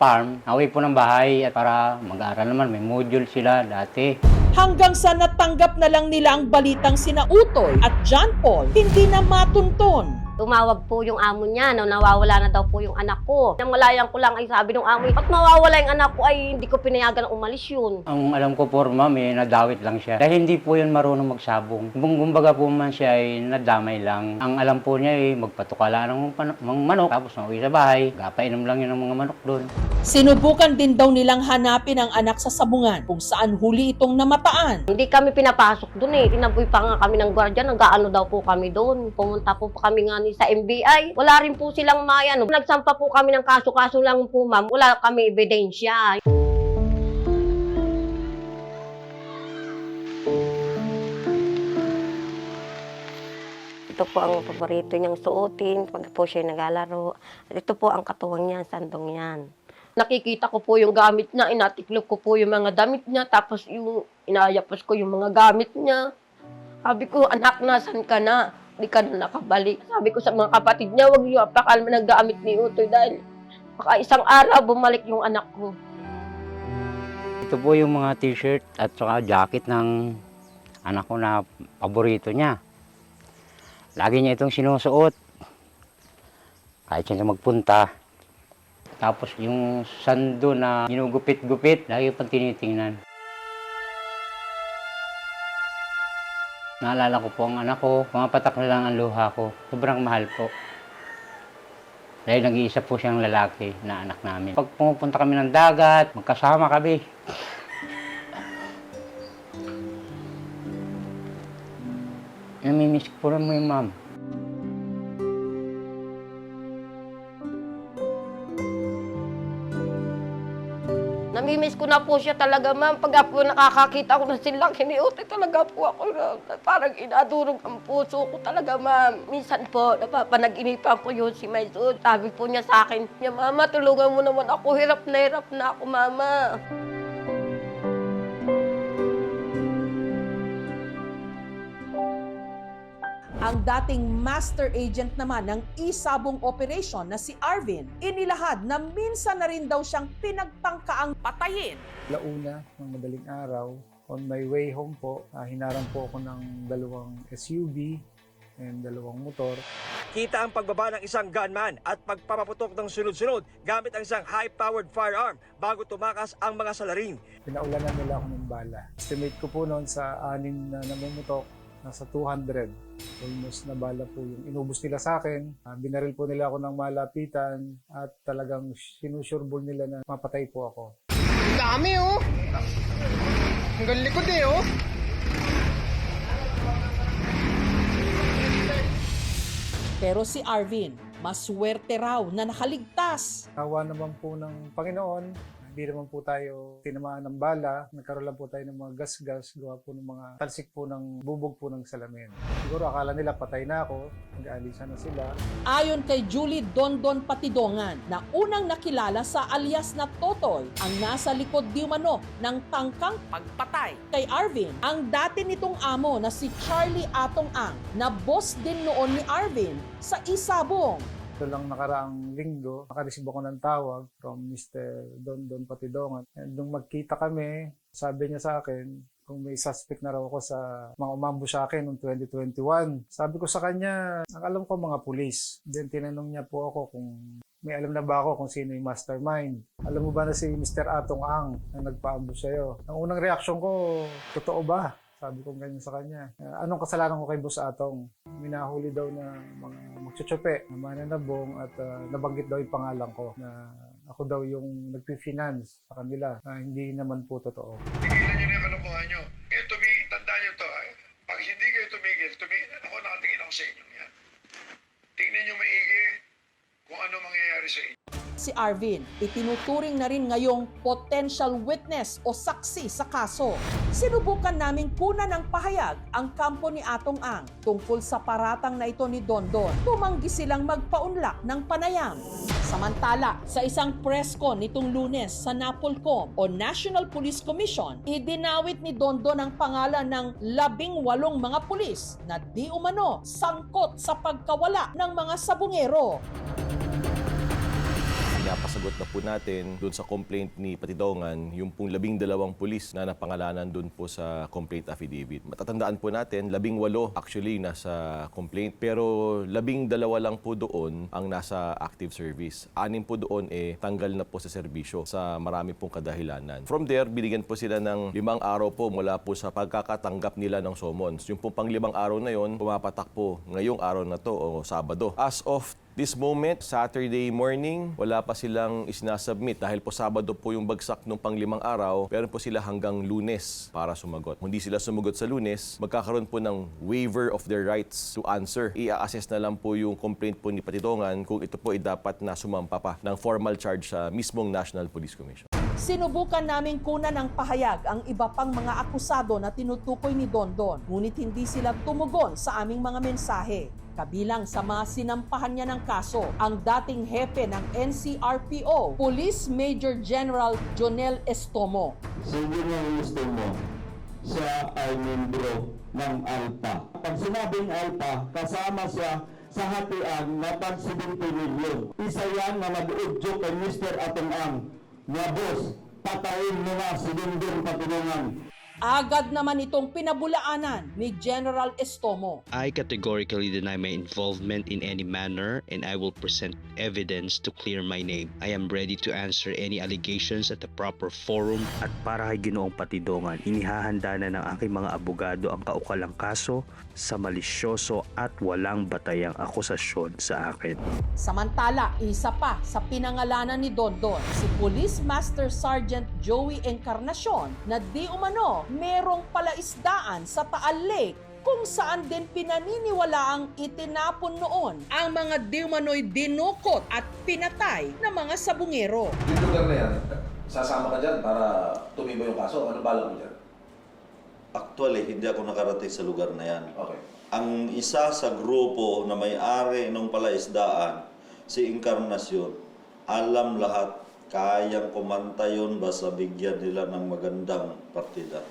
farm, away po ng bahay at para mag-aaral naman, may module sila dati. Hanggang sa natanggap na lang nila ang balitang sina Utoy at John Paul, hindi na matunton. Tumawag po yung amo niya na nawawala na daw po yung anak ko. Namalayan ko lang ay sabi ng amo, pag mawawala yung anak ko ay hindi ko pinayagan na umalis yun. Ang alam ko po, ma'am, nadawit lang siya. Dahil hindi po yun marunong magsabong. Kumbaga po man siya ay nadamay lang. Ang alam po niya ay magpatukala ng mga manok, tapos mauwi sa bahay, gapainom lang yun ng mga manok doon. Sinubukan din daw nilang hanapin ang anak sa sabungan kung saan huli itong namataan. Hindi kami pinapasok doon eh. Tinaboy pa nga kami ng gwardiya, nag-aano daw po kami doon. Pumunta po pa kami nga sa NBI. Wala rin po silang mayan. Nagsampa po kami ng kaso-kaso lang po ma'am. Wala kami ebidensya. Ito po ang paborito niyang suotin pag po siya naglalaro. At ito po ang katuwang niya, sandong yan. Nakikita ko po yung gamit niya, inatiklop ko po yung mga damit niya, tapos yung inayapos ko yung mga gamit niya. Sabi ko, anak, nasan ka na? Di ka na nakabalik. Sabi ko sa mga kapatid niya, huwag niyo apakalma ng gamit ni Utoy dahil baka isang araw bumalik yung anak ko. Ito po yung mga t-shirt at saka jacket ng anak ko na paborito niya. Lagi niya itong sinusuot. Kahit siya na magpunta. Tapos yung sando na ginugupit-gupit, lagi pang tinitingnan. Naalala ko po ang anak ko, pumapatak na lang ang luha ko. Sobrang mahal po. Dahil nag-iisa po siyang lalaki na anak namin. Pag pumupunta kami ng dagat, magkasama kami. Namimiss ko po mo yung ma'am. Namimiss ko na po siya talaga, ma'am. Pag po nakakakita ko na sila, kiniuti talaga po ako na parang inadurog ang puso ko talaga, ma'am. Minsan po, napapanag-inipan ko yun si Maison. Sabi po niya sa akin, mama, tulungan mo naman ako. Hirap na ako, mama. Ang dating master agent naman ng isabong operation na si Arvin, inilahad na minsan na rin daw siyang pinagtangkaang patayin. Launa ng madaling araw, on my way home po, hinarang po ako ng 2 SUV and 2 motor. Kita ang pagbaba ng isang gunman at pagpapaputok ng sunod-sunod gamit ang isang high-powered firearm bago tumakas ang mga salarin. Pinaulanan nila ako ng bala. Estimate ko po noon sa 6 na namumutok, nasa 200. Almost na bala po yung inubos nila sa akin. Binaril po nila ako ng malapitan at talagang sinusureball nila na mapatay po ako. Dami oh! Hanggang likod eh oh! Pero si Arvin, maswerte raw na nakaligtas. Awa naman po ng Panginoon. Hindi naman po tayo tinamaan ng bala. Nagkaroon lang po tayo ng mga gas-gas. Gawa po ng mga talsik po ng bubog po ng salamin. Siguro akala nila patay na ako. Nag-aalisan na sila. Ayon kay Julie Dondon Patidongan na unang nakilala sa alias na Totoy ang nasa likod di umano ng tangkang pagpatay kay Arvin, ang dati nitong amo na si Charlie Atong Ang na boss din noon ni Arvin sa isabong. Ito lang nakaraang linggo, nakareceive ako ng tawag from Mr. Dondon Patidongan. And nung magkita kami, sabi niya sa akin, kung may suspect na raw ako sa mga umambush sa akin noong 2021. Sabi ko sa kanya, ang alam ko mga pulis. Then tinanong niya po ako kung may alam na ba ako kung sino yung mastermind. Alam mo ba na si Mr. Atong Ang na nagpa-ambush sa'yo? Ang unang reaksyon ko, totoo ba? Sabi ko ganyan sa kanya. Anong kasalanan ko kay Boss Atong? Minahuli daw na mga magtsutsupe, na mananabong at nabanggit daw yung pangalan ko na ako daw yung nagpi-finance sa kanila. Hindi naman po totoo. Tigilan nyo na yung kalokohan nyo. Tandaan nyo to. Pag hindi kayo tumigil, ako nakatingin ako sa inyo yan. Tingnan nyo maigi kung ano mangyayari sa inyo. Si Arvin, itinuturing na rin ngayong potential witness o saksi sa kaso. Sinubukan naming kunan ng pahayag ang kampo ni Atong Ang tungkol sa paratang na ito ni Dondon. Tumanggi silang magpaunlak ng panayam. Samantala, sa isang press con nitong Lunes sa NAPOLCOM o National Police Commission, idinawit ni Dondon ang pangalan ng 18 mga pulis na di umano sangkot sa pagkawala ng mga sabungero. Napasagot na po natin doon sa complaint ni Patidongan, yung pong 12 pulis na napangalanan doon po sa complaint affidavit. Matatandaan po natin, 18 actually nasa complaint, pero 12 lang po doon ang nasa active service. 6 po doon tanggal na po sa serbisyo sa marami pong kadahilanan. From there, binigyan po sila ng 5 araw po mula po sa pagkakatanggap nila ng summons. Yung pong pang 5 araw na yon, pumapatak po ngayong araw na to o Sabado. As of this moment, Saturday morning, wala pa silang isinasubmit dahil po Sabado po yung bagsak nung pang 5 araw, pero po sila hanggang Lunes para sumagot. Kung hindi sila sumagot sa Lunes, magkakaroon po ng waiver of their rights to answer. I-assess na lang po yung complaint po ni Patidongan kung ito po ay dapat na sumampa pa ng formal charge sa mismong National Police Commission. Sinubukan naming kunan ng pahayag ang iba pang mga akusado na tinutukoy ni Dondon, ngunit hindi sila tumugon sa aming mga mensahe. Kabilang sa mga sinampahan niya ng kaso, ang dating hepe ng NCRPO, Police Major General Jonel Estomo. Si General Estomo, siya ay membro ng ALPA. Pag sinabing ALPA, kasama siya sa hatian na pag 70 milyon. Isa yan na nag-udyo kay Mr. Atong Ang, na boss, patayin mo na si Dondon Patidongan. Agad naman itong pinabulaanan ni General Estomo. I categorically deny my involvement in any manner and I will present evidence to clear my name. I am ready to answer any allegations at the proper forum. At para kay Ginoong Patidongan, inihahanda na ng aking mga abogado ang kaukalang kaso sa malisyoso at walang batayang akusasyon sa akin. Samantala, isa pa sa pinangalanan ni Dondon, si Police Master Sergeant Joey Encarnacion na di umano merong palaisdaan sa Taal Lake kung saan din pinaniniwalaang itinapon noon ang mga di umano'y dinukot at pinatay na mga sabungero. Yung lugar na yan, sasama ka dyan para tumibo yung kaso. Ano balak mo dyan? Actually, hindi ako nakarating sa lugar na yan. Okay. Ang isa sa grupo na may-ari ng palaisdaan, si Encarnacion, alam lahat, kayang kumanta yun basta bigyan nila ng magandang partida.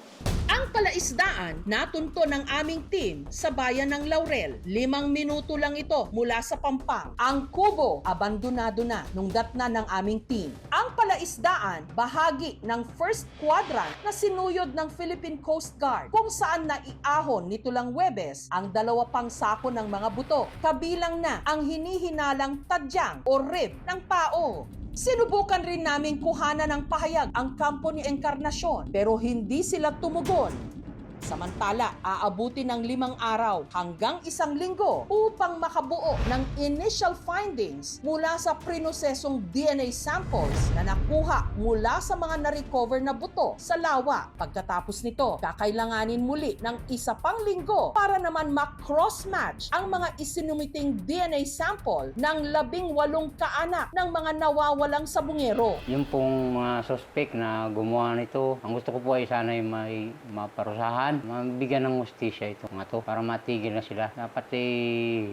Ang palaisdaan natunto ng aming team sa bayan ng Laurel. 5 minuto lang ito mula sa Pampang. Ang kubo, abandonado na nung datna ng aming team. Ang palaisdaan, bahagi ng first quadrant na sinuyod ng Philippine Coast Guard kung saan naiahon nito lang Huwebes ang 2 pang sako ng mga buto. Kabilang na ang hinihinalang tadyang o rib ng tao. Sinubukan rin namin kuhanan ng pahayag ang kampo ni Encarnacion pero hindi sila tumugon. Samantala, aabuti ng 5 araw hanggang 1 linggo upang makabuo ng initial findings mula sa prinosesong DNA samples na nakuha mula sa mga na-recover na buto sa lawa. Pagkatapos nito, kakailanganin muli ng 1 pang linggo para naman ma-cross-match ang mga isinumiting DNA sample ng 18 kaanak ng mga nawawalang sabungero. Yung pong mga suspect na gumawa nito, ang gusto ko po ay sana may maparusahan, mabigyan ng hustisya ito mga to para matigil na sila. Dapat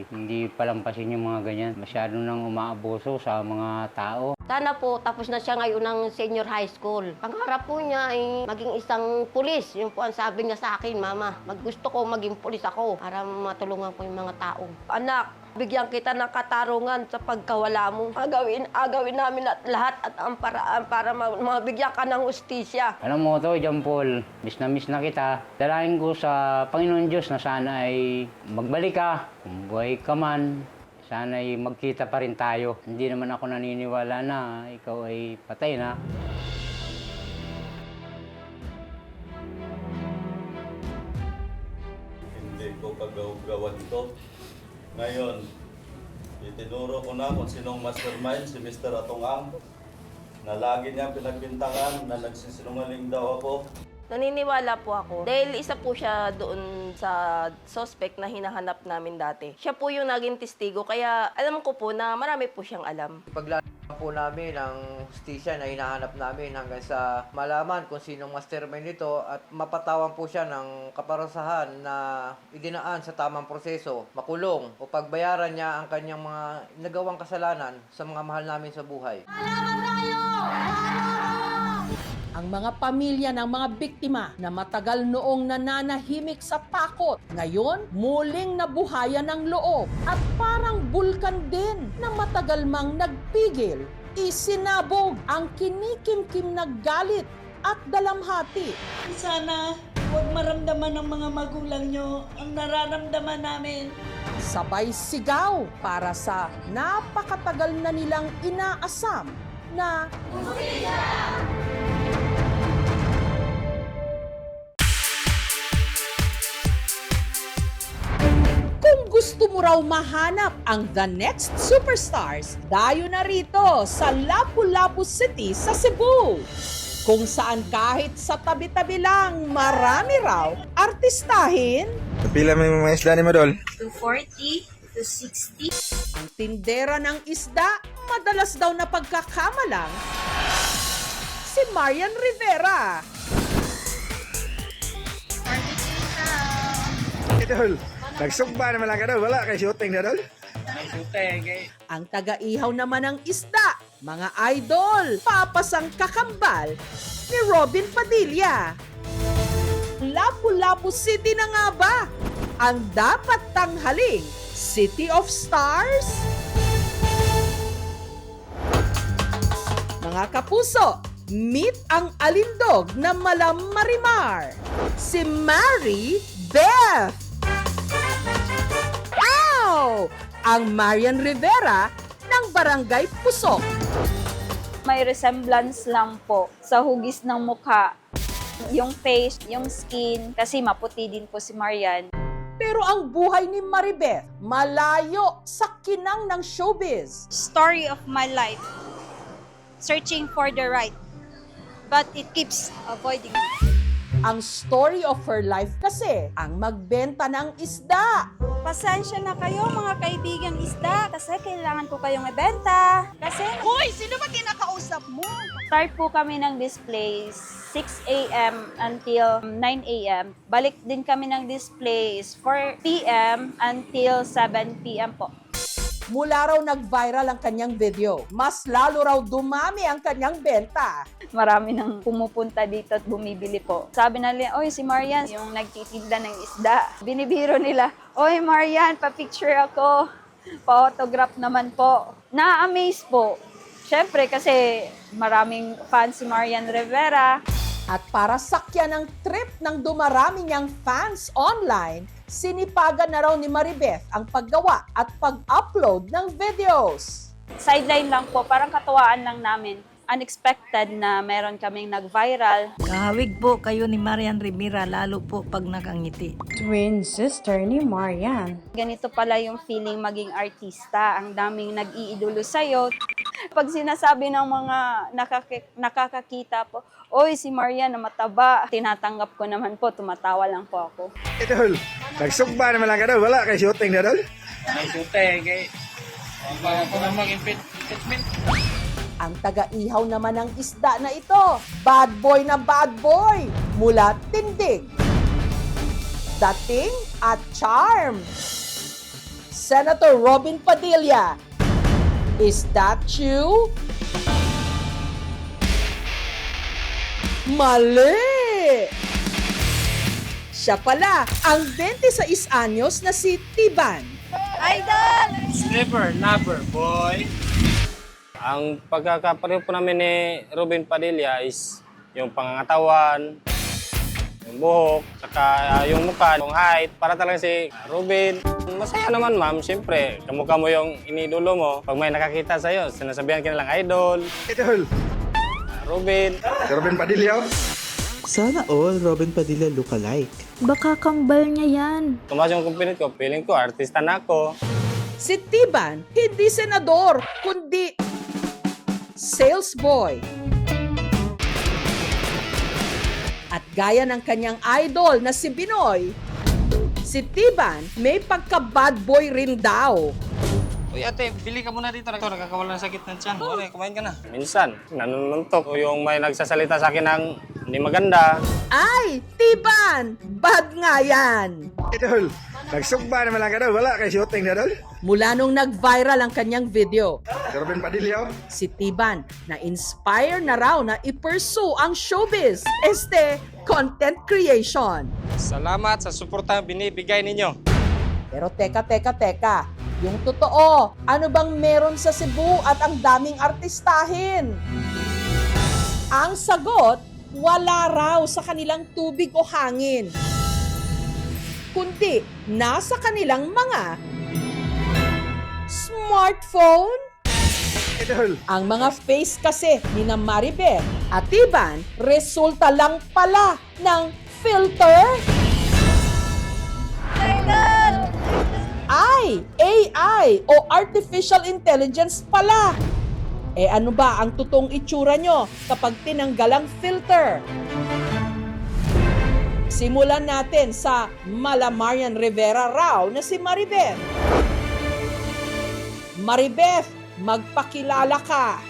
hindi palampasin yung mga ganyan. Masyado nang umaabuso sa mga tao. Sana po tapos na siya ngayon ng senior high school. Pangarap po niya ay maging isang pulis. Yung po ang sabi niya sa akin, Mama, gusto ko maging pulis ako para matulungan ko yung mga tao. Anak, Bigyan kita ng katarungan sa pagkawala mo. Agawin namin at lahat at ang paraan para mabigyan ka ng hustisya. Alam mo to, John Paul, miss na kita. Dalangin ko sa Panginoon Diyos na sana ay magbalik ka. Kung buhay ka man, sana ay magkita pa rin tayo. Hindi naman ako naniniwala na ikaw ay patay na. Hindi ko kagaw-gawan ito. Ngayon, itinuro ko na kung sinong mastermind, si Mr. Atongang, na lagi niya pinagbintangan na nagsisinungaling daw ako. Naniniwala po ako dahil isa po siya doon sa suspect na hinahanap namin dati. Siya po yung naging testigo kaya alam ko po na marami po siyang alam. Paglalaan po namin ang hustisya na hinahanap namin hanggang sa malaman kung sinong mastermind nito at mapatawan po siya ng kaparusahan na idinaan sa tamang proseso, makulong o pagbayaran niya ang kanyang mga nagawang kasalanan sa mga mahal namin sa buhay. Ang mga pamilya ng mga biktima na matagal noong nananahimik sa takot, ngayon muling nabuhayan ng loob at parang bulkan din na matagal mang nagpigil, isinabog ang kinikimkim na galit at dalamhati. Sana huwag maramdaman ng mga magulang nyo ang nararamdaman namin. Sabay sigaw para sa napakatagal na nilang inaasam na kung gusto mo raw mahanap ang the next superstars, dayo na rito sa Lapu-Lapu City sa Cebu. Kung saan kahit sa tabi-tabi lang, marami raw artistahin. Pila mo yung mga isda ni Madol? 240 to 60. Ang tindera ng isda, madalas daw na pagkakamalang si Marian Rivera. Idol, nagsugba naman lang ka daw. Wala kay shooting na Dol? May shooting eh. Ang taga-ihaw naman ng isda, mga idol, papasang kakambal ni Robin Padilla. Lapu-Lapu City na nga ba ang dapat tanghaling City of Stars? Mga kapuso, meet ang alindog na Marimar, si Mary Beth. Ow! Ang Marian Rivera ng Barangay Pusok. May resemblance lang po sa hugis ng mukha. Yung face, yung skin, kasi maputi din po si Marian. Pero ang buhay ni Maribeth, malayo sa kinang ng showbiz. Story of my life. Searching for the right. But it keeps avoiding me. Ang story of her life kasi ang magbenta ng isda. Pasensya na kayo mga kaibigan isda kasi kailangan ko kayong ibenta. Kasi... Hoy! Sino ba kinakausap mo? Start po kami ng displays 6 a.m. until 9 a.m. Balik din kami ng displays 4 p.m. until 7 p.m. po. Mula raw nag-viral ang kanyang video, mas lalo raw dumami ang kanyang benta. Marami nang pumupunta dito at bumibili po. Sabi nila, oy si Marian, yung nagtitinda ng isda. Binibiro nila, oy Marian, pa-picture ako. Pa-autograph naman po. Na-amaze po. Siyempre kasi maraming fans si Marian Rivera. At para sakyan ang trip ng dumarami niyang fans online, sinipagan na raw ni Maribeth ang paggawa at pag-upload ng videos. Sideline lang po, parang katuwaan lang namin. Unexpected na meron kaming nag-viral. Kahawig po kayo ni Marian Rivera, lalo po pag nakangiti. Twin sister ni Marian. Ganito pala yung feeling maging artista. Ang daming nag-iidolo sa'yo. Pag sinasabi ng mga nakakakita po, oy, si Marian na mataba. Tinatanggap ko naman po, tumatawa lang po ako. Idol, nagsugba naman lang ka daw. Wala kay shooting na Dol? May shooting eh. Bago ko na mag-impeachment. Ang taga-ihaw naman ng isda na ito, bad boy na bad boy, mula tindig, dating at charm. Senator Robin Padilla, is that you? Mali! Siya pala ang 26 anyos na si Tiban. Idol! Never, never, boy. Ang pagkakapareho po namin ni Ruben Padilla is yung pangangatawan, yung buhok, saka yung mukha, yung height. Para talaga si Ruben. Masaya naman, ma'am. Siyempre, kamukha mo yung inidulo mo. Pag may nakakita sa'yo, sinasabihan ka nilang idol. Idol! Ruben. Ruben Padilla. Sana all Robin Padilla lookalike. Baka kambal niya yan. Tumas yung kumpinit ko, feeling ko, artista na ako. Si Tiban, hindi senador, kundi sales boy. At gaya ng kanyang idol na si Binoy, si Tiban may pagka-bad boy rin daw. Uy ate, bili ka muna dito. Nakakawala ng sakit ng tiyan. Okay, kumain ka na. Minsan, nanununtok. O yung may nagsasalita sa akin ng hindi maganda. Ay, Tiban! Bad nga yan! Idol! Nagsugba naman lang ka daw. Wala kay shooting na daw. Mula nung nag-viral ang kanyang video, Ruben Padilla. si Tiban na-inspire na raw na i-pursue ang showbiz, content creation. Salamat sa suportang binibigay ninyo. Pero teka. Yung totoo, ano bang meron sa Cebu at ang daming artistahin? Ang sagot, wala raw sa kanilang tubig o hangin. Kundi nasa kanilang mga smartphone. Idol! Ang mga face kasi ni na Maribeth at Tiban, resulta lang pala ng filter. Idol! AI o Artificial Intelligence pala. Ano ba ang totoong itsura nyo kapag tinanggal ang filter? Simulan natin sa Malamarian Rivera raw na si Maribeth. Maribeth, magpakilala ka.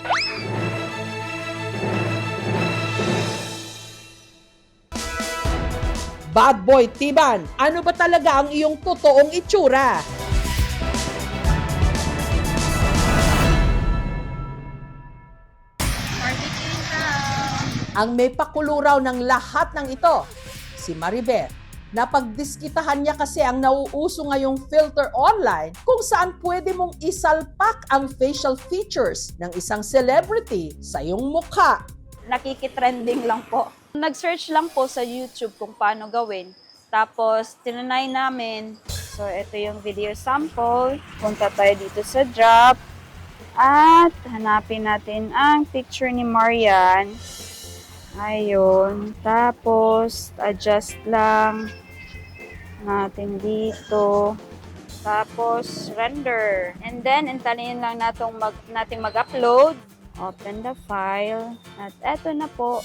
Bad boy Tiban, ano ba talaga ang iyong totoong itsura? Ang may pakuluraw ng lahat ng ito, si Maribeth. Napagdiskitahan niya kasi ang nauuso ngayong filter online kung saan pwede mong isalpak ang facial features ng isang celebrity sa iyong mukha. Nakikitrending lang po. Nag-search lang po sa YouTube kung paano gawin. Tapos, tinanay namin. So, ito yung video sample. Punta tayo dito sa drop. At hanapin natin ang picture ni Marian. Ayun. Tapos, adjust lang natin dito. Tapos, render. And then, intanin lang nating mag-upload. Open the file. At eto na po.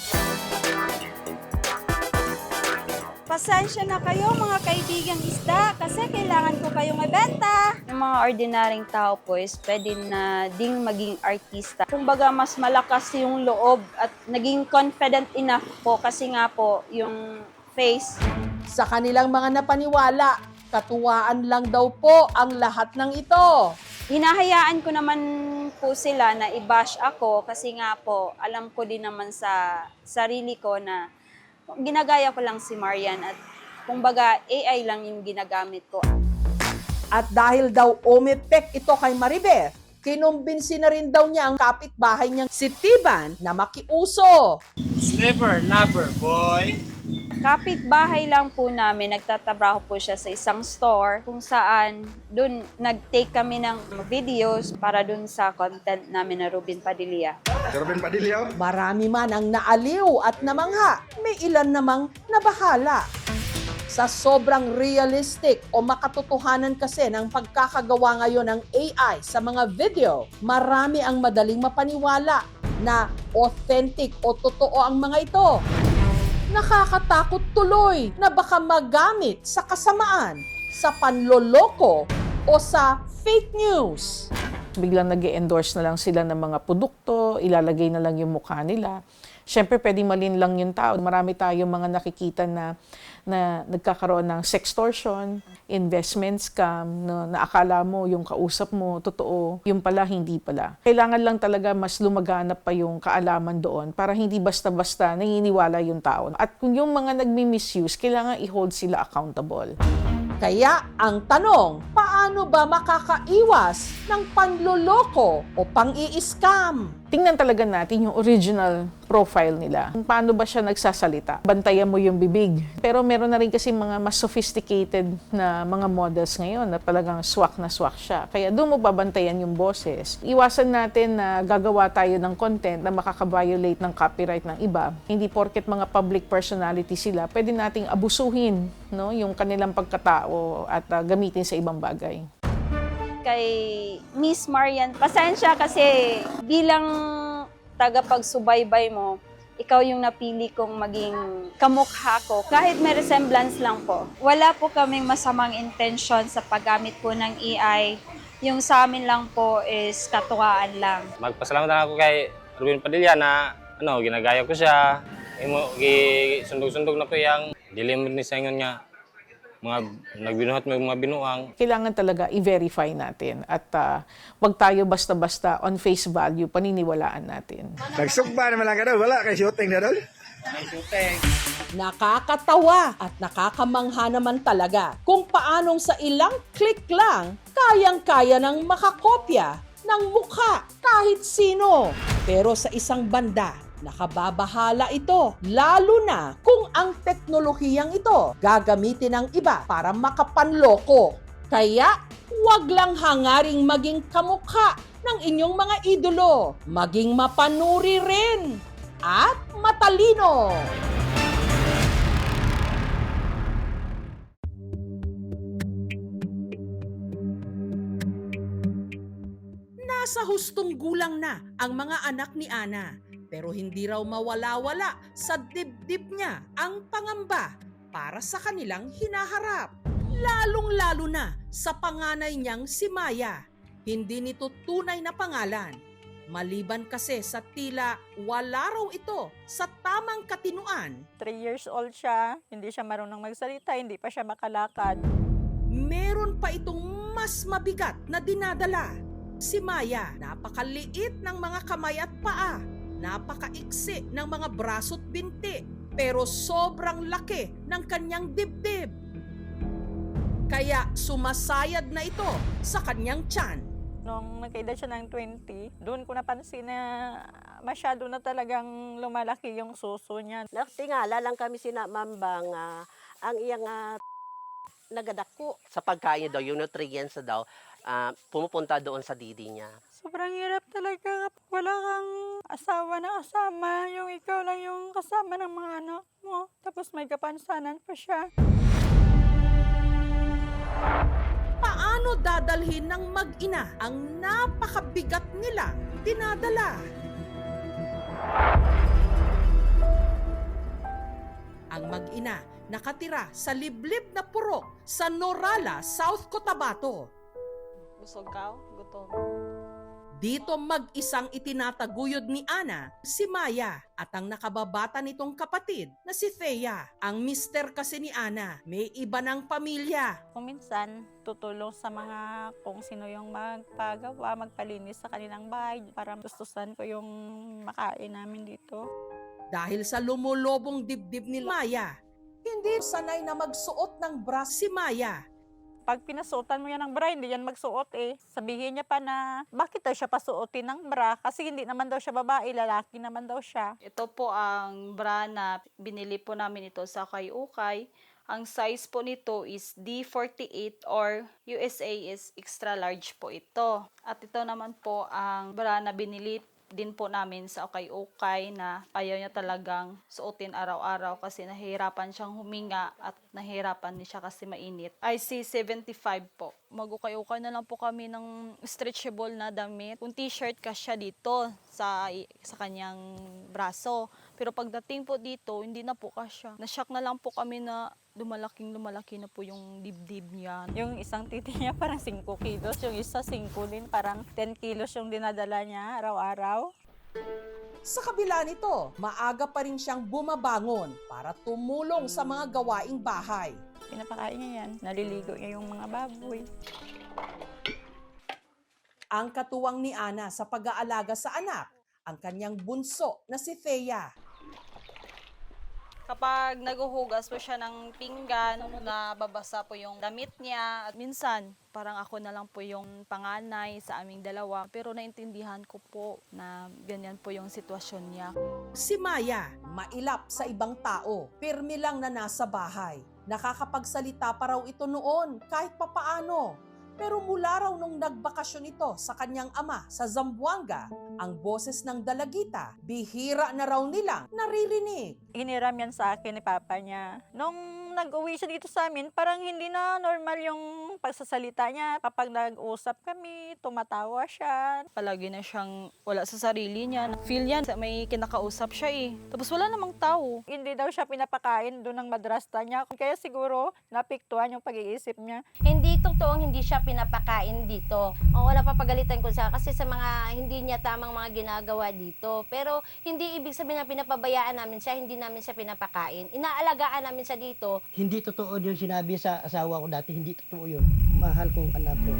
Pasensya na kayo mga kaibigang isda kasi kailangan ko kayong ibenta. Yung mga ordinaryong tao po is pwede na ding maging artista. Kumbaga mas malakas yung loob at naging confident enough po kasi nga po yung face. Sa kanilang mga napaniwala, katuwaan lang daw po ang lahat ng ito. Hinahayaan ko naman po sila na i-bash ako kasi nga po alam ko din naman sa sarili ko na ginagaya ko lang si Marian at kumbaga AI lang yung ginagamit ko. At dahil daw umepek ito kay Maribeth, kinumbinsi na rin daw niya ang kapitbahay niyang si Tiban na makiuso. Never, never, boy. Kapitbahay lang po namin, nagtatrabaho po siya sa isang store kung saan doon nag-take kami ng videos para doon sa content namin na Ruben Padilla. Ruben Padilla. Marami man ang naaliw at namangha, may ilan namang nabahala. Sa sobrang realistic o makatotohanan kasi ng pagkakagawa ngayon ng AI sa mga video, marami ang madaling mapaniwala na authentic o totoo ang mga ito. Nakakatakot tuloy na baka magamit sa kasamaan, sa panloloko o sa fake news. Biglang nag-endorse na lang sila ng mga produkto, ilalagay na lang yung mukha nila. Siyempre, pwedeng malin lang yung tao. Marami tayong mga nakikita na nagkakaroon ng sextortion, investment scam, na akala mo yung kausap mo, totoo, yung pala, hindi pala. Kailangan lang talaga mas lumaganap pa yung kaalaman doon para hindi basta-basta naniniwala yung tao. At kung yung mga nagmi-misuse, kailangan i-hold sila accountable. Kaya ang tanong, paano ba makakaiwas ng panloloko o pang-i-scam? Tingnan talaga natin yung original profile nila. Paano ba siya nagsasalita? Bantayan mo yung bibig. Pero meron na rin kasi mga mas sophisticated na mga models ngayon na talagang swak na swak siya. Kaya doon mo babantayan yung boses. Iwasan natin na gagawa tayo ng content na makaka-violate ng copyright ng iba. Hindi porket mga public personality sila, pwede nating abusuhin, no, yung kanilang pagkatao at gamitin sa ibang bagay. Kay Miss Marian, pasensya kasi bilang tagapagsubaybay mo, ikaw yung napili kong maging kamukha ko. Kahit may resemblance lang po. Wala po kaming masamang intention sa paggamit po ng AI. Yung sa amin lang po is katuwaan lang. Magpasalamat na ako kay Ruben Padilla na ginagaya ko siya. Sundog-sundog na ko yung dilimit ni sa ingon nga mga nagbinuhat mo yung mga binuang. Kailangan talaga i-verify natin at wag tayo basta-basta on face value paniniwalaan natin. Nagsugba naman lang ka daw, wala kay shooting na daw. Nakakatawa at nakakamangha naman talaga kung paanong sa ilang click lang, kayang-kaya ng makakopya ng mukha kahit sino. Pero sa isang banda, nakababahala ito, lalo na kung ang teknolohiyang ito gagamitin ng iba para makapanloko. Kaya, huwag lang hangaring maging kamukha ng inyong mga idolo. Maging mapanuri rin at matalino. Nasa hustong gulang na ang mga anak ni Ana. Pero hindi raw mawala-wala sa dibdib niya ang pangamba para sa kanilang hinaharap. Lalong-lalo na sa panganay niyang si Maya. Hindi nito tunay na pangalan. Maliban kasi sa tila wala raw ito sa tamang katinuan. 3 years old siya, hindi siya marunong magsalita, hindi pa siya makalakad. Meron pa itong mas mabigat na dinadala. Si Maya, napakaliit ng mga kamay at paa. Napakaiksi ng mga braso't binti, pero sobrang laki ng kanyang dibdib. Kaya sumasayad na ito sa kanyang tiyan. Nung nagkaedad siya ng 20, doon ko napansin na masyado na talagang lumalaki yung suso niya. Tingala lang kami sinamambang ang iyang nagadako. Sa pagkain daw, yung nutrients daw, pumupunta doon sa didi niya. Sobrang hirap talaga. Wala kang asawa na kasama. Yung ikaw lang yung kasama ng mga anak mo. Tapos may kapansanan pa siya. Paano dadalhin ng mag-ina ang napakabigat nilang dinadala? Ang mag-ina nakatira sa liblib na purok sa Norala, South Cotabato. Busog ka? Gutom. Dito mag-isang itinataguyod ni Ana si Maya at ang nakababata nitong kapatid na si Thea. Ang mister kasi ni Ana may iba ng pamilya. Kung minsan, tutulong sa mga kung sino yung magpagawa, magpalinis sa kanilang bahay para gustusan ko yung makain namin dito. Dahil sa lumulobong dibdib ni Maya, hindi sanay na magsuot ng bra si Maya. Pag pinasuotan mo yan ng bra, hindi yan magsuot eh. Sabihin niya pa na, bakit daw siya pasuotin ng bra? Kasi hindi naman daw siya babae, lalaki naman daw siya. Ito po ang bra na binili po namin ito sa Ukay-Ukay. Ang size po nito is D48 or USA is extra large po ito. At ito naman po ang bra na binili din po namin sa Ukay-Ukay na ayaw niya talagang suotin araw-araw kasi nahihirapan siyang huminga at nahihirapan din siya kasi mainit. IC75 po. Mag-ukay-ukay na lang po kami ng stretchable na damit. Kung t-shirt ka siya dito sa kanyang braso. Pero pagdating po dito, hindi na po kasya. Na-shock na lang po kami na lumalaki na po yung dibdib niya. Yung isang titi niya parang 5 kilos, yung isa 5 din, parang 10 kilos yung dinadala niya araw-araw. Sa kabila nito, maaga pa rin siyang bumabangon para tumulong sa mga gawaing bahay. Pinapakain niya yan, naliligo niya yung mga baboy. Ang katuwang ni Ana sa pag-aalaga sa anak, ang kanyang bunso na si Thea. Kapag naguhugas po siya ng pinggan, nababasa po yung damit niya. At minsan, parang ako na lang po yung panganay sa aming dalawa. Pero naintindihan ko po na ganyan po yung sitwasyon niya. Si Maya, mailap sa ibang tao, pirmi lang na nasa bahay. Nakakapagsalita pa raw ito noon kahit papaano. Pero mula raw nung nagbakasyon ito sa kanyang ama sa Zamboanga, ang boses ng dalagita, bihira na raw nilang naririnig. Hiniram yan sa akin ni papa niya. Nung nag-uwi siya dito sa amin, parang hindi na normal yung pagsasalita niya. Kapag nag-usap kami, tumatawa siya. Palagi na siyang wala sa sarili niya. Feel niya, may kinakausap siya eh. Tapos wala namang tao. Hindi daw siya pinapakain doon ng madrasta niya. Kaya siguro napiktuhan yung pag-iisip niya. Hindi totoong hindi siya pinapakain dito. O, wala pa pagalitan ko siya kasi sa mga hindi niya tamang mga ginagawa dito. Pero hindi ibig sabihin na pinapabayaan namin siya, hindi namin siya pinapakain. Inaalagaan namin siya dito. Hindi totoo yung sinabi sa asawa ko dati, hindi totoo yun. Mahal kong anak ko.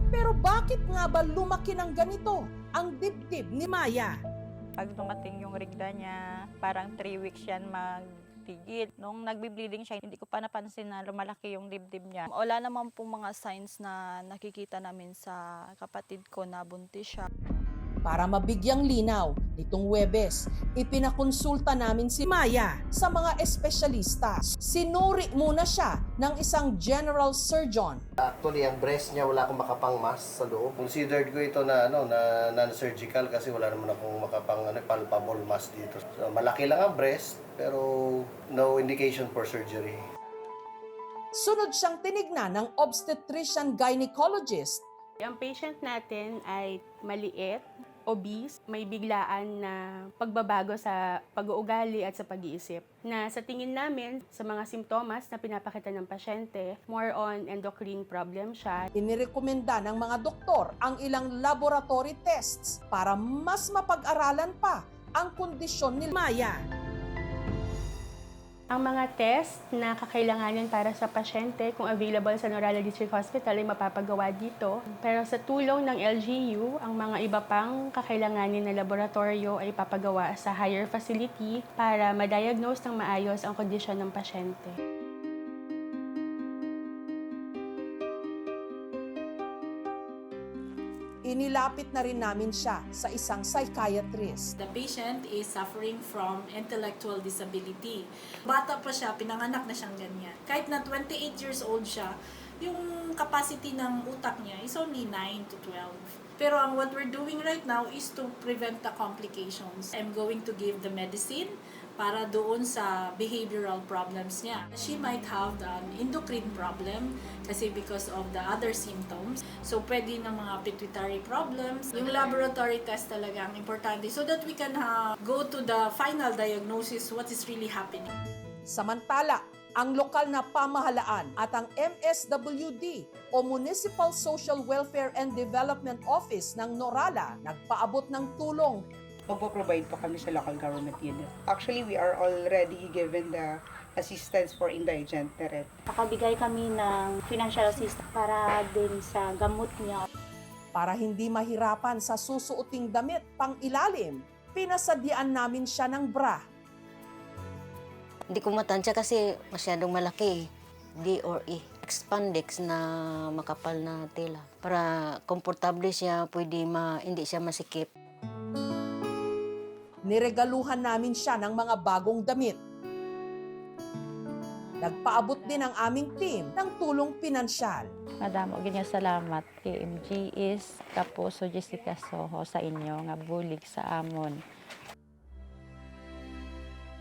Pero bakit nga ba lumaki ng ganito ang dibdib ni Maya? Pag dumating yung rigda niya, parang 3 weeks yan magtigil. Nung nagbi-bleeding siya, hindi ko pa napansin na lumalaki yung dibdib niya. Wala naman pong mga signs na nakikita namin sa kapatid ko na buntis siya. Para mabigyang linaw, nitong Huwebes, ipinakonsulta namin si Maya sa mga espesyalista. Sinuri muna siya ng isang general surgeon. Actually, ang breast niya wala akong makapang mass sa loob. Considered ko ito na non-surgical kasi wala naman akong makapang palpable mass dito. So, malaki lang ang breast pero no indication for surgery. Sunod siyang tinignan ng obstetrician gynecologist. Ang patient natin ay maliit, obese, may biglaan na pagbabago sa pag-uugali at sa pag-iisip. Na sa tingin namin, sa mga simptomas na pinapakita ng pasyente, more on endocrine problem siya. Inirekomenda ng mga doktor ang ilang laboratory tests para mas mapag-aralan pa ang kondisyon ni Maya. Ang mga test na kakailanganin para sa pasyente, kung available sa Norala District Hospital, ay mapapagawa dito. Pero sa tulong ng LGU, ang mga iba pang kakailanganin na laboratorio ay papagawa sa higher facility para ma-diagnose ng maayos ang kondisyon ng pasyente. Inilapit na rin namin siya sa isang psychiatrist. The patient is suffering from intellectual disability. Bata pa siya, pinanganak na siyang ganyan. Kahit na 28 years old siya, yung capacity ng utak niya is only 9 to 12. Pero what we're doing right now is to prevent the complications. I'm going to give the medicine para doon sa behavioral problems niya. She might have an endocrine problem kasi because of the other symptoms. So, pwede ng mga pituitary problems. Yung laboratory test talaga ang importante so that we can go to the final diagnosis what is really happening. Samantala, ang lokal na pamahalaan at ang MSWD o Municipal Social Welfare and Development Office ng Norala nagpaabot ng tulong. Magpo-provide po kami sa local government unit. Actually, we are already given the assistance for indigent parent. Nakabigay kami ng financial assistance para din sa gamot niya. Para hindi mahirapan sa susuoting damit pang ilalim, pinasadyaan namin siya ng bra. Hindi ko matansya kasi masyadong malaki. D or E. Expandex na makapal na tela. Para komportable siya, hindi siya masikip. Niregaluhan namin siya ng mga bagong damit. Nagpaabot din ang aming team ng tulong pinansyal. Madamo ganyan salamat kay MGS, Kapuso Jessica Soho sa inyo nga bulig sa amon.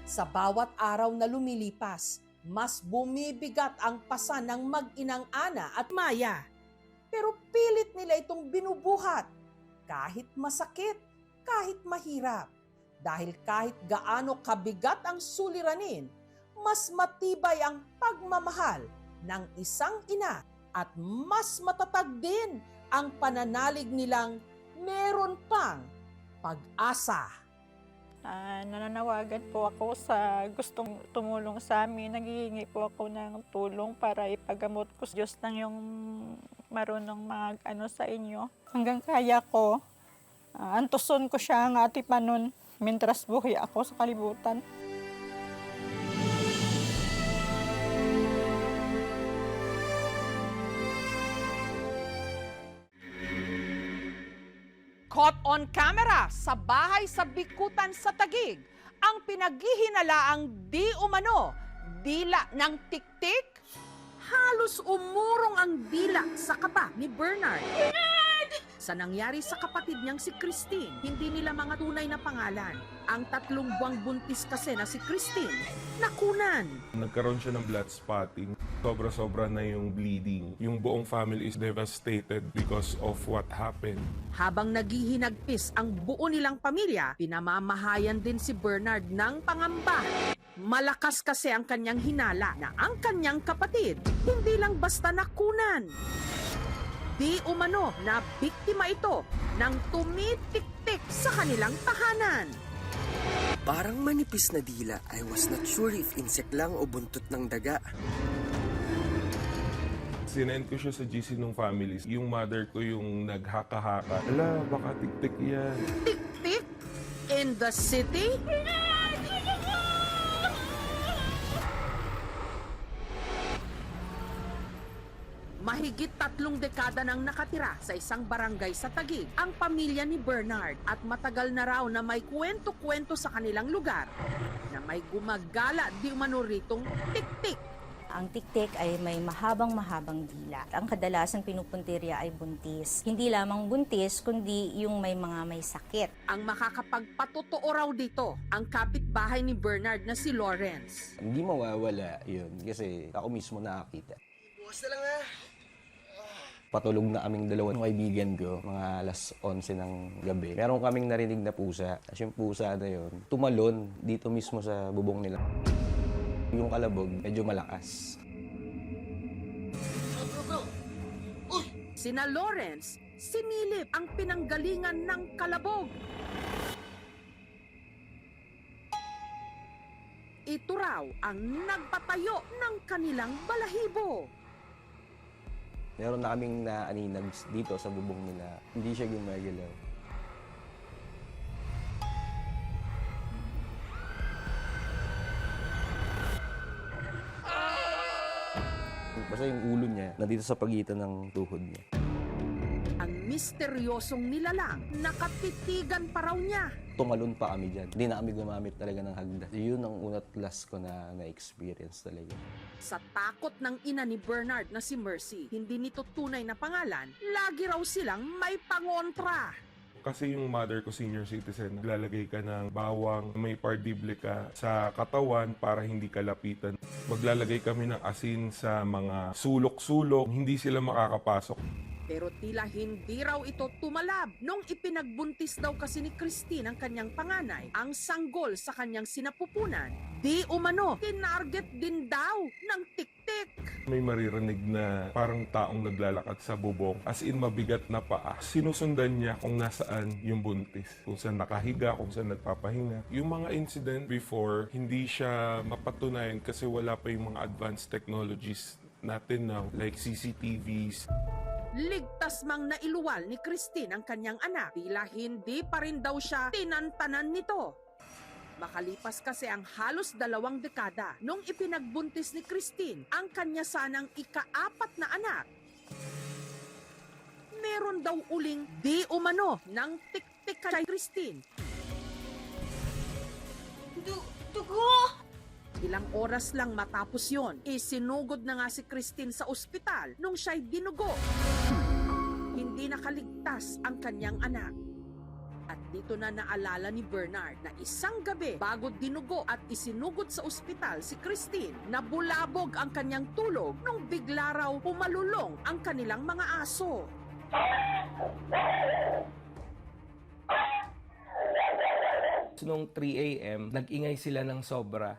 Sa bawat araw na lumilipas, mas bumibigat ang pasa ng mag-inang Ana at Maya. Pero pilit nila itong binubuhat. Kahit masakit, kahit mahirap. Dahil kahit gaano kabigat ang suliranin, mas matibay ang pagmamahal ng isang ina at mas matatag din ang pananalig nilang meron pang pag-asa. Nananawagan po ako sa gustong tumulong sa amin. Naghihingi po ako ng tulong para ipagamot ko. Diyos lang yung marunong mag-ano sa inyo. Hanggang kaya ko, antuson ko siya ang atipanon. Mintras buhay ako sa kalibutan. Caught on camera sa bahay sa Bikutan sa Taguig, ang pinaghihinalaang di umano dila ng tiktik. Halos umurong ang dila sa kapa ni Bernard. Sa nangyari sa kapatid niyang si Christine, hindi nila mga tunay na pangalan. Ang 3 buwang buntis kasi na si Christine, nakunan. Nagkaroon siya ng blood spotting. Sobra-sobra na yung bleeding. Yung buong family is devastated because of what happened. Habang naghihinagpis ang buo nilang pamilya, pinamamahayan din si Bernard ng pangamba. Malakas kasi ang kanyang hinala na ang kanyang kapatid hindi lang basta nakunan. Di umano na biktima ito ng tumitik-tik sa kanilang tahanan. Parang manipis na dila. I was not sure if insect lang o buntot ng daga. Sinend ko siya sa GC ng family. Yung mother ko yung naghaka-haka. Ala, baka tik-tik yan. Tik-tik? In the city? Mahigit 3 dekada nang nakatira sa isang barangay sa Taguig ang pamilya ni Bernard at matagal na raw na may kwento-kwento sa kanilang lugar na may gumagala di umano ritong tik-tik. Ang tiktik ay may mahabang dila. Ang kadalasang pinupuntirya ay buntis. Hindi lamang buntis, kundi yung may mga may sakit. Ang makakapagpatotoo raw dito, ang kapitbahay ni Bernard na si Lawrence. Hindi mawawala yun kasi ako mismo nakakita. Bukas na lang ha. Patulog na kaming dalawang kaibigan ko, mga alas 11 ng gabi. Meron kaming narinig na pusa. Tapos yung pusa na yun, tumalon dito mismo sa bubong nila. Yung kalabog, medyo malakas. Sina Lawrence, sinilip ang pinanggalingan ng kalabog. Ito raw ang nagpatayo ng kanilang balahibo. Meron na kaming naaninag dito sa bubong nila. Hindi siya gumagalaw. Basta yung ulo niya, nandito sa pagitan ng tuhod niya. Ang misteryosong nilalang, nakatitigan pa raw niya. Tumalon pa kami dyan. Hindi na kami gumamit talaga ng hagdan. Yun ang unat last ko na experience talaga. Sa takot ng ina ni Bernard na si Mercy, hindi nito tunay na pangalan, lagi raw silang may pangontra. Kasi yung mother ko, senior citizen, naglalagay ka ng bawang, may pardible ka sa katawan para hindi ka lapitan. Maglalagay kami ng asin sa mga sulok-sulok, hindi sila makakapasok. Pero tila hindi raw ito tumalab nung ipinagbuntis daw kasi ni Christine ang kanyang panganay, ang sanggol sa kanyang sinapupunan. Di umano, tinarget din daw ng tik-tik. May maririnig na parang taong naglalakad sa bubong, as in mabigat na paa. Sinusundan niya kung nasaan yung buntis, kung saan nakahiga, kung saan nagpapahinga. Yung mga incident before, hindi siya mapatunayan kasi wala pa yung mga advanced technologies natin now, like CCTVs. Ligtas mang nailuwal ni Christine ang kanyang anak, tila hindi pa rin daw siya tinantanan nito. Makalipas kasi ang halos 2 dekada nung ipinagbuntis ni Christine ang kanya sanang ika-4 na anak. Meron daw uling di umano ng tik-tik kay Christine. Dugo! Ilang oras lang matapos yon, isinugod na nga si Christine sa ospital nung siya'y dinugo. Hindi nakaligtas ang kanyang anak. At dito na naalala ni Bernard na isang gabi bago dinugo at isinugod sa ospital si Christine, nabulabog ang kanyang tulog nung bigla raw pumalulong ang kanilang mga aso. Noong 3 a.m., nag-ingay sila ng sobra.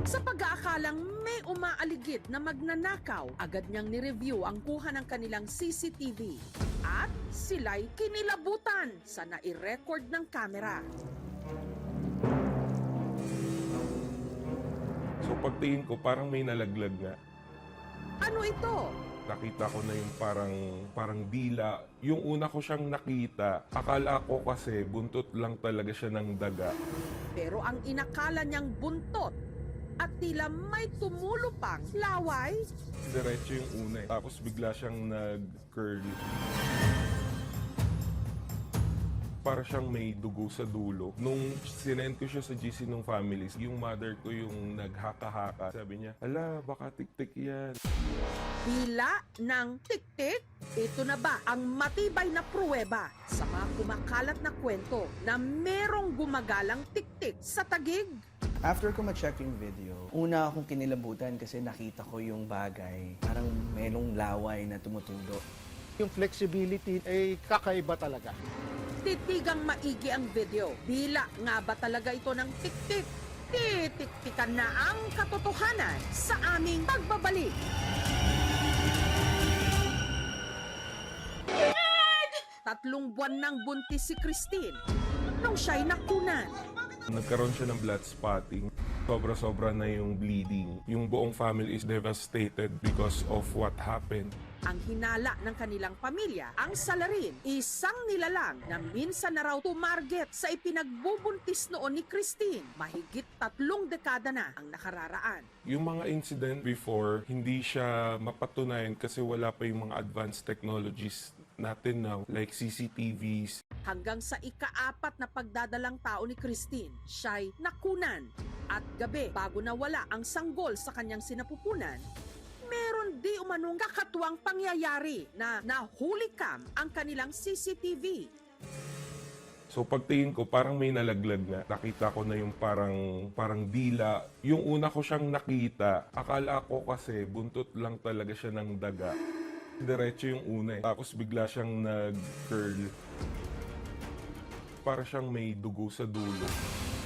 Sa pag-aakalang may umaaligid na magnanakaw, agad niyang ni-review ang kuha ng kanilang CCTV. At sila'y kinilabutan sa nai-record ng kamera. So pagtingin ko, parang may nalaglag nga. Ano ito? Nakita ko na yung parang dila. Yung una ko siyang nakita, akala ko kasi buntot lang talaga siya ng daga. Pero ang inakala niyang buntot, at tila may tumulo pang laway. Diretso yung una eh. Tapos bigla siyang nag-curl. Para siyang may dugo sa dulo. Nung sinend ko siya sa GC ng families, yung mother ko yung naghaka-haka. Sabi niya, ala, baka tik-tik yan. Bila ng tik-tik, ito na ba ang matibay na pruweba sa mga kumakalat na kwento na merong gumagalang tik-tik sa Taguig? After ko ma-check yung video, una akong kinilabutan kasi nakita ko yung bagay. Parang merong laway na tumutulo. Yung flexibility ay kakaiba talaga. Titigang maigi ang video. Bila nga ba talaga ito ng tik-tik? Titik-tikan na ang katotohanan sa aming pagbabalik. Tatlong buwan nang buntis si Christine nung siya'y nakunan. Nagkaroon siya ng blood spotting. Sobra-sobra na yung bleeding. Yung buong family is devastated because of what happened. Ang hinala ng kanilang pamilya, ang salarin, isang nilalang na minsan na raw tumarget sa ipinagbubuntis noon ni Christine. Mahigit 3 dekada na ang nakararaan. Yung mga incident before, hindi siya mapatunayan kasi wala pa yung mga advanced technologies natin now, like CCTVs. Hanggang sa ika-4 na pagdadalang tao ni Christine, siya'y nakunan. At gabi, bago nawala ang sanggol sa kanyang sinapupunan, meron di umanong kakatuwang pangyayari na nahuli cam ang kanilang CCTV. So pagtingin ko, parang may nalaglag na. Nakita ko na yung parang dila. Yung una ko siyang nakita, akala ko kasi buntot lang talaga siya ng daga. Diretso yung una eh. Tapos bigla siyang nag-curl. Para siyang may dugo sa dulo.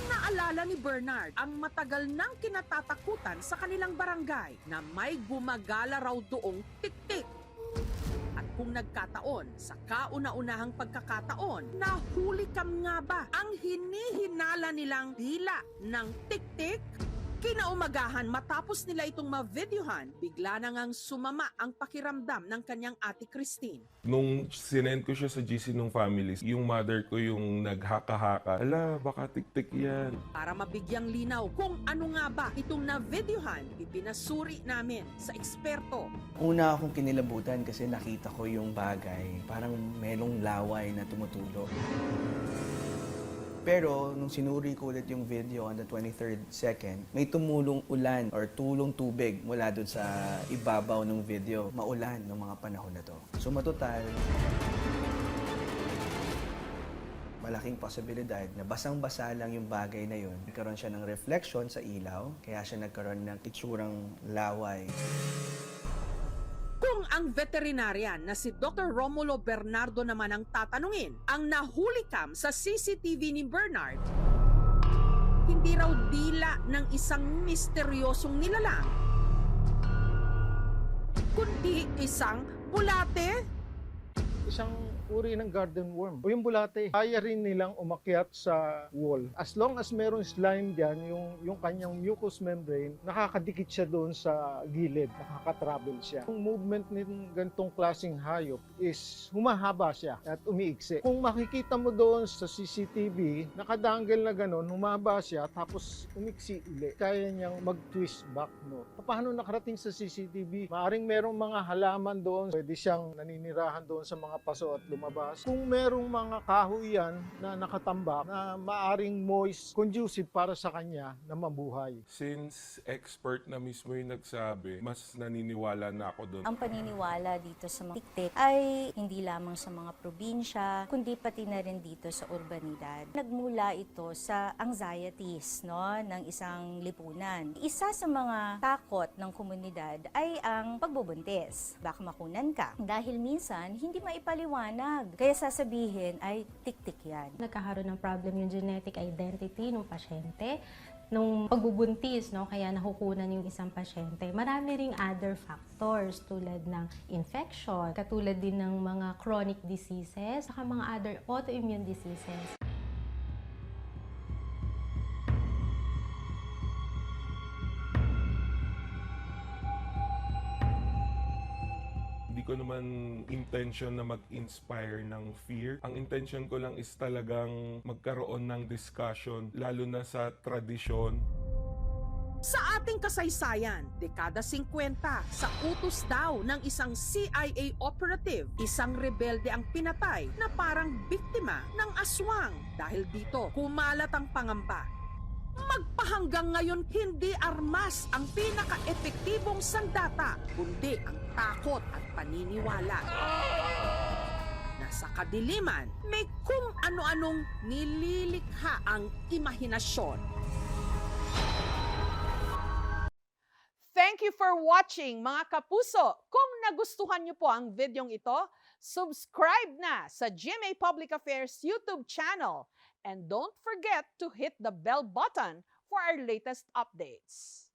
Naalala ni Bernard ang matagal nang kinatatakutan sa kanilang barangay na may gumagala raw doong tik-tik. At kung nagkataon, sa kauna-unahang pagkakataon, nahuli cam nga ba ang hinihinala nilang dila ng tik-tik? Kinaumagahan matapos nila itong ma-videohan, bigla na ngang sumama ang pakiramdam ng kanyang ate Christine. Nung sinend ko siya sa GC ng families, yung mother ko yung naghaka-haka. Ala, baka tik-tik yan. Para mabigyang linaw kung ano nga ba itong na-videohan, ipinasuri namin sa eksperto. Una akong kinilabutan kasi nakita ko yung bagay. Parang merong laway na tumutulo. Pero nung sinuri ko ulit yung video on the 23rd second, may tumulong ulan or tulong tubig mula dun sa ibabaw ng video. Maulan ng mga panahon na to. So matotal, malaking posibilidad na basang-basa lang yung bagay na yun. Nagkaroon siya ng reflection sa ilaw, kaya siya nagkaroon ng itsurang laway. Kung ang veterinarian na si Dr. Romulo Bernardo naman ang tatanungin, ang nahuli cam sa CCTV ni Bernard, hindi raw dila ng isang misteryosong nilalang, kundi isang bulate. Isang uri ng garden worm o yung bulate. Kaya rin nilang umakyat sa wall. As long as merong slime dyan, yung kanyang mucous membrane, nakakadikit siya doon sa gilid, nakakatravel siya. Yung movement ng ganitong klaseng hayop is humahaba siya at umiiksi. Kung makikita mo doon sa CCTV, nakadangle na gano'n, humaba siya tapos umiksi uli. Kaya niyang mag-twist back, no? Paano nakarating sa CCTV? Maaring merong mga halaman doon, pwede siyang naninirahan doon sa mga paso at lumabas. Kung merong mga kahoy yan na nakatambak na maaring moist, conducive para sa kanya na mabuhay. Since expert na mismo yung nagsabi, mas naniniwala na ako doon. Ang paniniwala dito sa mga tik-tik ay hindi lamang sa mga probinsya, kundi pati na rin dito sa urbanidad. Nagmula ito sa anxieties, no, ng isang lipunan. Isa sa mga takot ng komunidad ay ang pagbubuntis. Baka makunan ka. Dahil minsan, hindi maipaliwanag. Kaya sasabihin ay tik-tik yan. Nagkakaroon ng problem yung genetic identity ng pasyente nung pagbubuntis, no? Kaya nakukunan yung isang pasyente. Marami ring other factors tulad ng infection, katulad din ng mga chronic diseases, saka mga other autoimmune diseases. Hindi ko naman intention na mag-inspire ng fear. Ang intention ko lang is talagang magkaroon ng discussion, lalo na sa tradisyon. Sa ating kasaysayan, dekada 50, sa utos daw ng isang CIA operative, isang rebelde ang pinatay na parang biktima ng aswang. Dahil dito, kumalat ang pangamba. Magpahanggang ngayon, hindi armas ang pinaka-epektibong sandata, kundi ang takot at paniniwala. Nasa kadiliman, may kung ano-anong nililikha ang imahinasyon. Thank you for watching, mga kapuso. Kung nagustuhan niyo po ang videong ito, subscribe na sa GMA Public Affairs YouTube channel. And don't forget to hit the bell button for our latest updates.